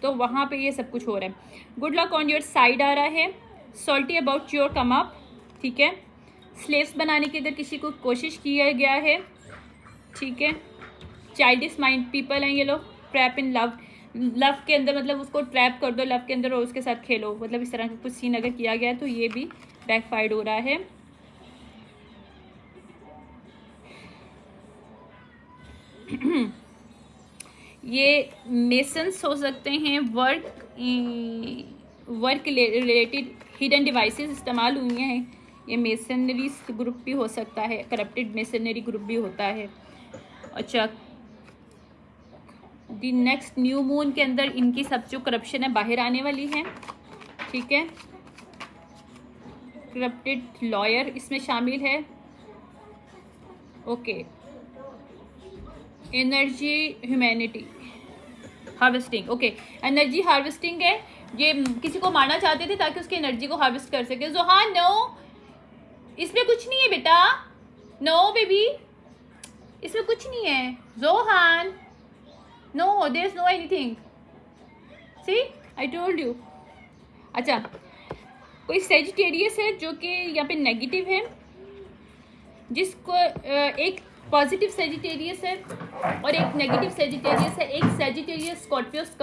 तो वहाँ पे ये सब कुछ हो रहा है। Good luck on your side आ रहा है। Salty about your come up, ठीक है। स्लेव्स बनाने की अगर किसी को कोशिश किया गया है ठीक है। चाइल्डिश माइंड पीपल हैं ये लोग। ट्रैप इन लव, लव के अंदर मतलब उसको ट्रैप कर दो लव के अंदर और उसके साथ खेलो, मतलब इस तरह का कुछ सीन अगर किया गया तो ये भी बैकफायर्ड हो रहा है। ये मेसन्स हो सकते हैं, वर्क रिलेटेड हिडन डिवाइसेस इस्तेमाल हुई हैं। ये मेसनरी ग्रुप भी हो सकता है, करप्टेड मेसनरी ग्रुप भी होता है। अच्छा, दी नेक्स्ट न्यू मून के अंदर इनकी सब जो करप्शन है बाहर आने वाली है, ठीक है। करप्टेड लॉयर इसमें शामिल है। Okay, energy humanity harvesting, okay, energy harvesting है। ये किसी को मारना चाहते थे ताकि उसकी एनर्जी को हार्वेस्ट कर सके। जोहान नो, इसमें कुछ नहीं है बेटा, नो बेबी, इसमें कुछ नहीं है Johan, no there is no anything, see I told you. अच्छा, कोई सेजिटेरियस है जो कि यहाँ पे नेगेटिव है, जिसको एक पॉजिटिव सेजिटेरियस है और एक नेगेटिव सेजिटेरियस है। एक सेजिटेरियस स्कॉर्पियोस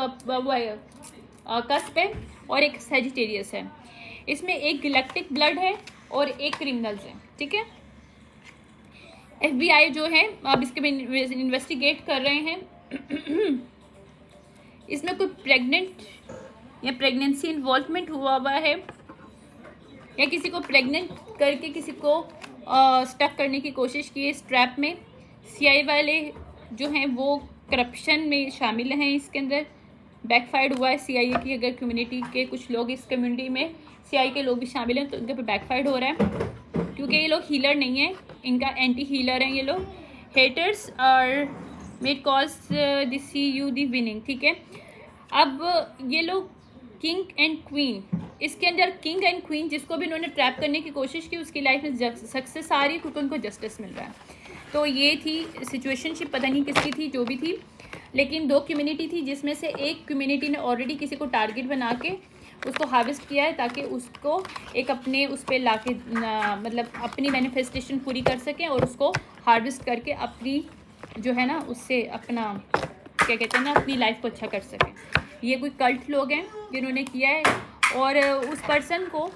कस्प है और एक सेजिटेरियस है। इसमें एक गैलेक्टिक ब्लड है और एक क्रिमिनल्स है, ठीक है। FBI जो है अब इसके में इन्वेस्टिगेट कर रहे हैं। इसमें कोई प्रेग्नेंट या प्रेगनेंसी इन्वॉल्वमेंट हुआ है या किसी को प्रेग्नेंट करके किसी को स्टक करने की कोशिश की है इस ट्रैप में। CI वाले जो हैं वो करप्शन में शामिल हैं, इसके अंदर बैकफायर्ड हुआ है। CIA की अगर कम्युनिटी के कुछ लोग इस कम्युनिटी में CI के लोग भी शामिल हैं तो उनके ऊपर बैकफायर्ड हो रहा है, क्योंकि ये लोग हीलर नहीं है, इनका एंटी हीलर हैं ये लोग। हेटर्स और made cause the CU the winning, ठीक है। अब ये लोग किंग एंड क्वीन, इसके अंदर किंग एंड क्वीन जिसको भी इन्होंने ट्रैप करने की कोशिश की उसकी लाइफ में सक्सेस आ रही है क्योंकि उनको जस्टिस मिल रहा है। तो ये थी सिचुएशनशिप, पता नहीं किसकी थी, जो भी थी, लेकिन दो कम्युनिटी थी जिसमें से एक कम्युनिटी ने ऑलरेडी किसी को टारगेट बना के उसको हार्वेस्ट किया है ताकि उसको एक अपने उस पर ला के मतलब अपनी मैनिफेस्टेशन पूरी कर सकें और उसको हार्वेस्ट करके अपनी जो है ना उससे अपना क्या कहते हैं ना अपनी लाइफ को अच्छा कर सकें। ये कोई कल्ट लोग हैं जिन्होंने किया है और उस पर्सन को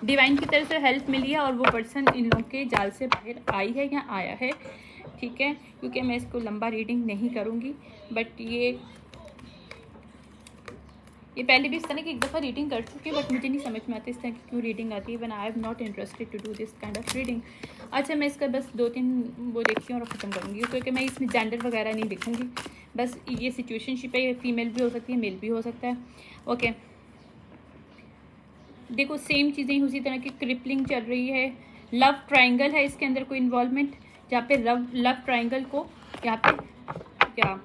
डिवाइन की तरफ से हेल्प मिली है और वो पर्सन इन लोगों के जाल से बाहर आई है या आया है, ठीक है। क्योंकि मैं इसको लंबा रीडिंग नहीं करूँगी, बट ये पहले भी इस तरह की एक दफ़ा रीडिंग कर चुकी है, बट मुझे नहीं समझ में आती इस तरह की क्यों रीडिंग आती है, one I am not interested to do this kind of reading. अच्छा, मैं इसका बस 2-3 वो देखती हूँ और ख़त्म करूँगी, क्योंकि मैं इसमें जेंडर वगैरह नहीं लिखूँगी, बस ये सिचुएशनशिप है, ये फीमेल भी हो सकती है, मेल भी हो सकता है। ओके, देखो सेम चीज़ें उसी तरह की क्रिपलिंग चल रही है। लव ट्राइंगल है इसके अंदर कोई इन्वॉल्वमेंट, जहाँ पे लव ट्राइंगल को यहाँ पे क्या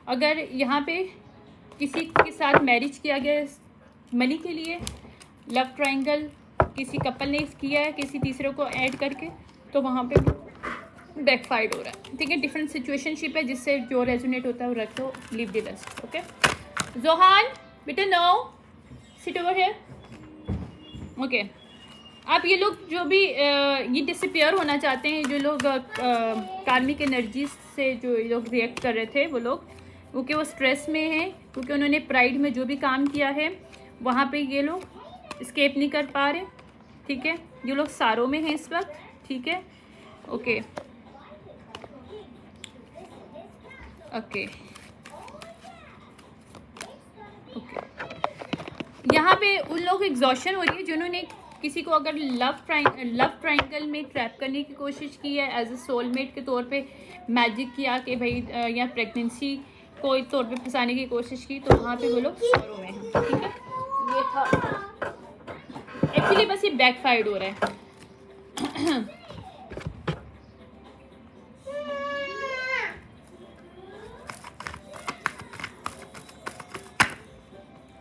अगर यहाँ पे किसी के साथ मैरिज किया गया मनी के लिए, लव ट्राइंगल किसी कपल ने किया है किसी तीसरे को ऐड करके, तो वहाँ पे बैकफायर्ड हो रहा है, ठीक है। डिफरेंट सिचुएशनशिप है, जिससे जो रेजोनेट होता है वो रखो, leave the rest. Okay Johan बेटा, no sit over here. Okay, अब ये लोग जो भी ये डिसअपियर होना चाहते हैं, जो लोग कार्मिक एनर्जी से जो लोग रिएक्ट कर रहे थे वो लोग, क्योंकि वो स्ट्रेस में हैं, क्योंकि उन्होंने प्राइड में जो भी काम किया है वहाँ पे ये लोग स्केप नहीं कर पा रहे, ठीक है। ये लोग सारों में हैं इस वक्त, ठीक है। ओके ओके ओके, यहाँ पे उन लोग एग्जॉशन हो रही है जिन्होंने किसी को अगर लव ट्राइंगल में ट्रैप करने की कोशिश की है, एज ए सोलमेट के तौर पे मैजिक किया कि भाई या प्रेगनेंसी को इस तौर पे फंसाने की कोशिश की, तो वहाँ पे वो लोग सौरों में हैं, ठीक है। ये था एक्चुअली, बस ये बैकफायर्ड हो रहा है।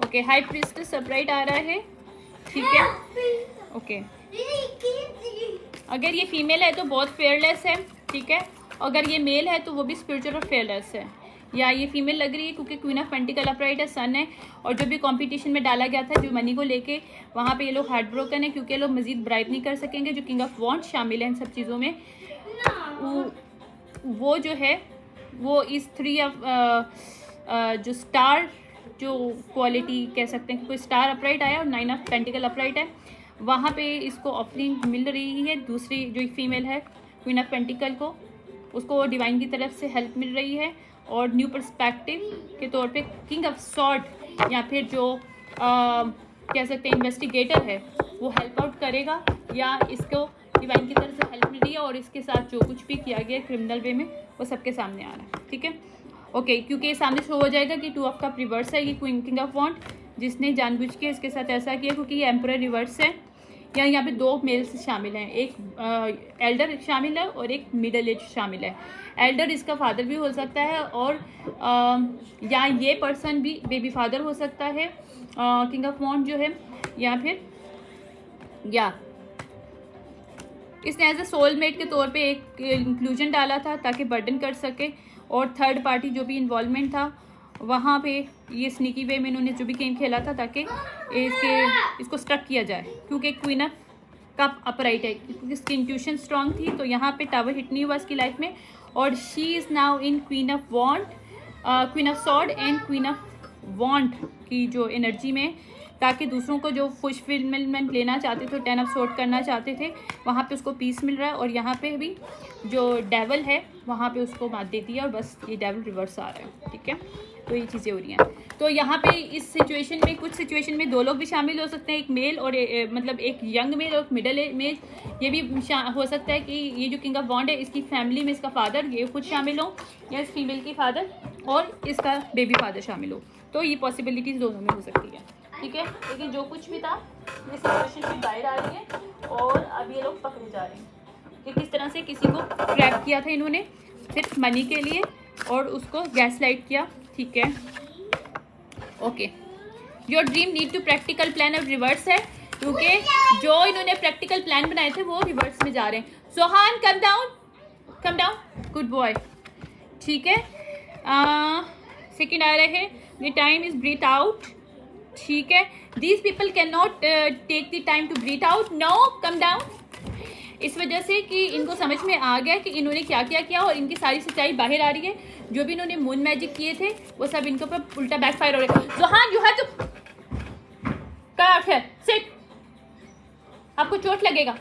ओके, हाई प्रीस्टेस अपराइट आ रहा है, ठीक है। ओके, अगर ये फीमेल है तो बहुत फेयरलेस है, ठीक है। अगर ये मेल है तो वो भी स्पिरिचुअल और फेयरलेस है, या ये फीमेल लग रही है क्योंकि क्वीन ऑफ पेंटिकल अपराइट है, सन है, और जो भी कंपटीशन में डाला गया था जो मनी को लेके, वहाँ पे ये लोग हार्ट ब्रोकन है क्योंकि ये लोग मजीद ब्राइब नहीं कर सकेंगे। जो किंग ऑफ वॉन्ट शामिल है इन सब चीज़ों में, वो जो है वो इस 3 ऑफ जो स्टार जो क्वालिटी कह सकते हैं, कोई स्टार अपराइट आया और 9 ऑफ पेंटिकल अपराइट है, वहाँ पे इसको ऑफरिंग मिल रही है। दूसरी जो फीमेल है क्वीन ऑफ पेंटिकल को, उसको डिवाइन की तरफ से हेल्प मिल रही है और न्यू पर्सपेक्टिव के तौर पे किंग ऑफ सॉर्ड या फिर जो कह सकते हैं इन्वेस्टिगेटर है वो हेल्प आउट करेगा, या इसको डिवाइन की तरफ से हेल्प मिल रही है और इसके साथ जो कुछ भी किया गया क्रिमिनल वे में वो सबके सामने आ रहा है। ठीक है, ओके, क्योंकि सामने शो हो जाएगा कि 2 ऑफ कप रिवर्स है, ये क्वीन किंग ऑफ वॉन्ड जिसने जानबूझ के इसके साथ ऐसा किया क्योंकि ये एम्परर रिवर्स है। यहाँ पे 2 मेल्स शामिल हैं, एक एल्डर शामिल है और एक मिडल एज शामिल है। एल्डर इसका फादर भी हो सकता है और या ये पर्सन भी बेबी फादर हो सकता है किंग ऑफ वॉन्ड जो है, या फिर या इसने एज ए सोलमेट के तौर पे एक इंक्लूजन डाला था ताकि बर्डन कर सके, और थर्ड पार्टी जो भी इन्वॉल्वमेंट था वहाँ पे ये स्नीकी वे में इन्होंने जो भी गेम खेला था ताकि इसको स्टक किया जाए, क्योंकि क्वीन ऑफ कप अपराइट है, इसकी इंट्यूशन स्ट्रांग थी तो यहाँ पे टावर हिट नहीं हुआ इसकी लाइफ में, और she is now in queen of wand, queen of sword and queen of wand की जो एनर्जी में, ताकि दूसरों को जो फुलफिलमेंट लेना चाहते थे, 10 ऑफ सॉर्ड करना चाहते थे, वहाँ पे उसको पीस मिल रहा है, और यहाँ पे भी जो डेवल है वहाँ पे उसको मात देती है और बस ये डेवल रिवर्स आ रहा है। ठीक है, तो ये चीज़ें हो रही हैं। तो यहाँ पे इस सिचुएशन में, कुछ सिचुएशन में 2 लोग भी शामिल हो सकते हैं, एक मेल और मतलब एक यंग मेल और मिडल एज मेल। ये भी हो सकता है कि ये जो किंग ऑफ वॉन्ड है इसकी फैमिली में इसका फादर ये खुद शामिल हो, या इस फीमेल की फादर और इसका बेबी फादर शामिल हो, तो ये पॉसिबिलिटीज़ दोनों में हो सकती है। ठीक है, लेकिन जो कुछ भी था ये सिचुएशन भी बाहर आ रही है और अब ये लोग पकड़े जा रहे हैं कि किस तरह से किसी को ट्रैप किया था इन्होंने सिर्फ मनी के लिए और उसको गैस लाइट किया। ठीक है, okay, your dream need to practical plan अब रिवर्स है, क्योंकि जो इन्होंने प्रैक्टिकल प्लान बनाए थे वो रिवर्स में जा रहे हैं। Sohan come down, good boy. ठीक है, सेकेंड आ रहे हैं the time is breathe out. ठीक है, these people can not take the time to breathe out, no come down, इस वजह से कि इनको समझ में आ गया कि इन्होंने क्या क्या किया और इनकी सारी सच्चाई बाहर आ रही है। जो भी इन्होंने मून मैजिक किए थे वो सब इनके ऊपर उल्टा बैकफायर हो रहा है। Johan you have to cut here, sit, आपको चोट लगेगा,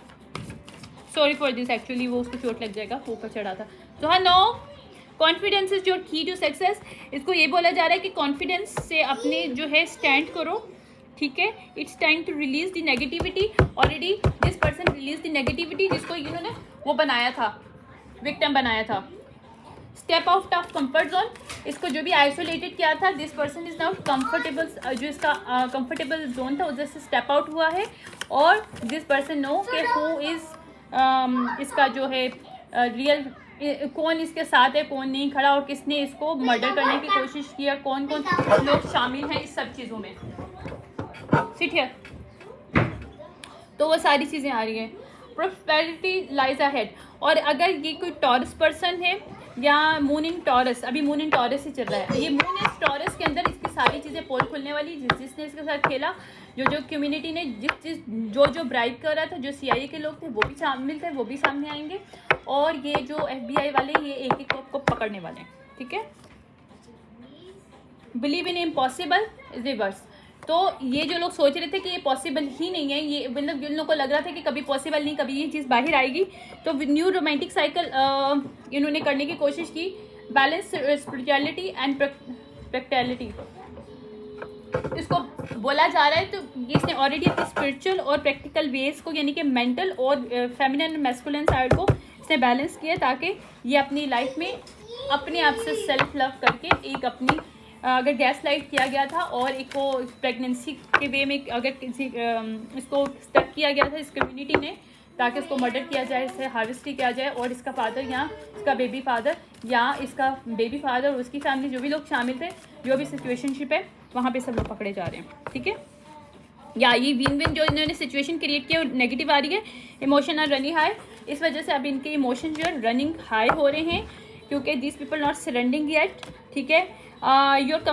सॉरी फॉर दिस, एक्चुअली वो उसको चोट लग जाएगा, ऊपर चढ़ा था। Johan no, confidence is your key to success, इसको ये बोला जा रहा है कि कॉन्फिडेंस से अपने जो है स्टैंड करो। ठीक है, it's time to release the negativity, already this person release the negativity जिसको इन्होंने वो बनाया था, विक्टिम बनाया था। Step out of comfort zone, इसको जो भी आइसोलेटेड किया था, this person is now comfortable, जो इसका कंफर्टेबल जोन था उधर से स्टेप आउट हुआ है, और दिस पर्सन नो कि हु इज इसका जो है रियल कौन इसके साथ है, कौन नहीं खड़ा, और किसने इसको मर्डर करने की कोशिश किया, कौन कौन लोग शामिल हैं इस सब चीज़ों में। सिट हियर, तो वो सारी चीज़ें आ रही हैं। प्रॉस्पेरिटी लाइज अहेड, और अगर ये कोई टॉरस पर्सन है या मून इन टॉरस, अभी मून इन टॉरस ही चल रहा है, ये मून इन टॉरस के अंदर इसकी सारी चीज़ें पोल खुलने वाली, जिसने इसके साथ खेला, जो कम्युनिटी ने जो ब्राइब कर रहा था, जो CIA के लोग थे वो भी शामिल थे, वो भी सामने आएंगे, और ये जो FBI वाले ये एक एक को पकड़ने वाले हैं। ठीक है, बिलीव इन इम्पॉसिबल रिवर्स, तो ये जो लोग सोच रहे थे कि ये पॉसिबल ही नहीं है, ये मतलब जिन लोगों को लग रहा था कि कभी पॉसिबल नहीं, कभी ये चीज़ बाहर आएगी, तो न्यू रोमांटिक साइकिल इन्होंने करने की कोशिश की। बैलेंस स्पिरिचुअलिटी एंड प्रैक्टिकलिटी, इसको बोला जा रहा है, तो इसने ऑलरेडी अपने स्पिरिचुअल और प्रैक्टिकल वेज को, यानी कि मेंटल और फेमिनिन और मैस्कुलिन साइड को इसने बैलेंस किया, ताकि ये अपनी लाइफ में अपने आप से सेल्फ लव करके एक अपनी, अगर गैस लाइट किया गया था और एक को प्रेगनेंसी के वे में अगर किसी इसको स्टक किया गया था इस कम्युनिटी ने, ताकि उसको मर्डर किया जाए, इसे हार्वेस्ट किया जाए, और इसका फादर या इसका बेबी फादर या इसका बेबी फादर और उसकी फैमिली जो भी लोग शामिल थे, जो भी सिचुएशनशिप है वहाँ पे सब लोग पकड़े जा रहे हैं। ठीक है, या ये विन विन जो इन्होंने सिचुएशन क्रिएट किया नेगेटिव आ रही है, इमोशन आर रनिंग हाई, इस वजह से अब इनके इमोशन जो है रनिंग हाई हो रहे हैं, क्योंकि this people not surrendering yet. ठीक है, your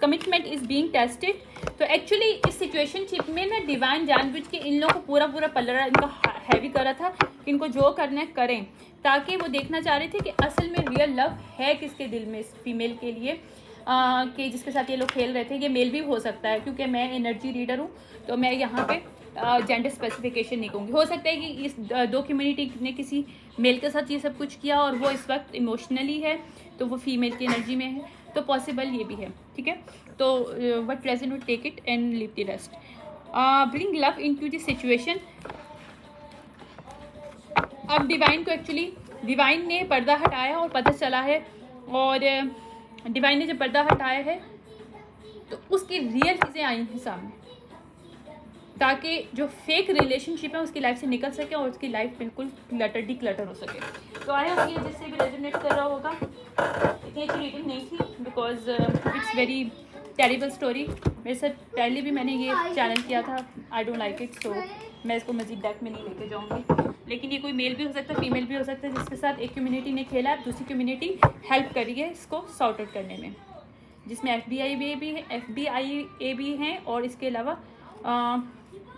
commitment is being tested, तो एक्चुअली इस सिचुएशनशिप में ना डिवाइन जानबूझ के इन लोगों को पूरा पलड़ा, इनका हैवी कर रहा था कि इनको जो करना है करें, ताकि वो देखना चाह रहे थे कि असल में रियल लव है किसके दिल में इस फीमेल के लिए, कि जिसके साथ ये लोग खेल रहे थे। ये मेल भी हो सकता है, क्योंकि मैं एनर्जी रीडर हूँ, तो मैं यहाँ पे जेंडर स्पेसिफिकेशन नहीं कहूँगी। हो सकता है कि इस दो कम्युनिटी ने किसी मेल के साथ ये सब कुछ किया और वो इस वक्त इमोशनली है, तो वो फीमेल की एनर्जी में है, तो पॉसिबल ये भी है, ठीक है। तो what present would take it and leave the rest. Bring love into the situation. अब डिवाइन को एक्चुअली डिवाइन ने पर्दा हटाया और पता चला है, और डिवाइन ने जब पर्दा हटाया है तो उसकी रियल चीज़ें आई हैं सामने, ताकि जो फेक रिलेशनशिप है उसकी लाइफ से निकल सके और उसकी लाइफ बिल्कुल डिक्लटर हो सके। तो आई होप ये जिससे भी रेजोनेट कर रहा होगा। इतनी अच्छी रीडिंग नहीं थी because it's very terrible story. मेरे साथ पहले भी मैंने ये चैनल किया था, आई डोंट लाइक इट, सो मैं इसको मजीद डेक में नहीं लेके जाऊँगी। लेकिन ये कोई मेल भी हो सकता है, फीमेल भी हो सकता है, जिसके साथ एक कम्युनिटी ने खेला है, दूसरी कम्युनिटी हेल्प करी है इसको सॉर्ट आउट करने में, जिसमें FBI भी हैं और इसके अलावा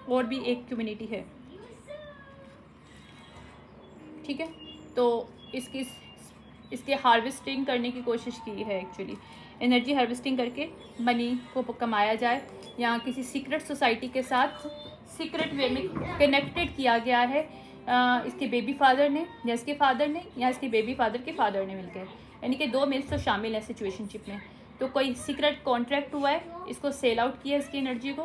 और भी एक कम्युनिटी है, ठीक है। तो इसके हार्वेस्टिंग करने की कोशिश की है, एक्चुअली एनर्जी हार्वेस्टिंग करके मनी को कमाया जाए, या किसी सीक्रेट सोसाइटी के साथ सीक्रेट वे में कनेक्टेड किया गया है इसके बेबी फादर ने या इसके फादर ने या इसके बेबी फादर के फादर ने मिलकर, यानी कि 2 मेल्स तो शामिल हैं सिचुएशनशिप में। तो कोई सीक्रेट कॉन्ट्रैक्ट हुआ है, इसको सेल आउट किया इसकी एनर्जी को,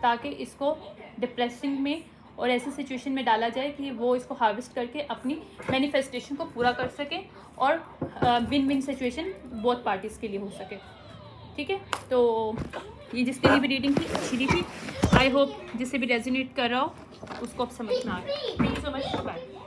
ताकि इसको डिप्रेसिंग में और ऐसी सिचुएशन में डाला जाए कि वो इसको हार्वेस्ट करके अपनी मैनिफेस्टेशन को पूरा कर सके और win win situation both parties के लिए हो सके, ठीक है। तो ये जिसके लिए भी रीडिंग थी अच्छी थी। आई होप जिससे भी रेजोनेट कर रहा हो उसको अब समझ में आ गया। Thank you so much, bye.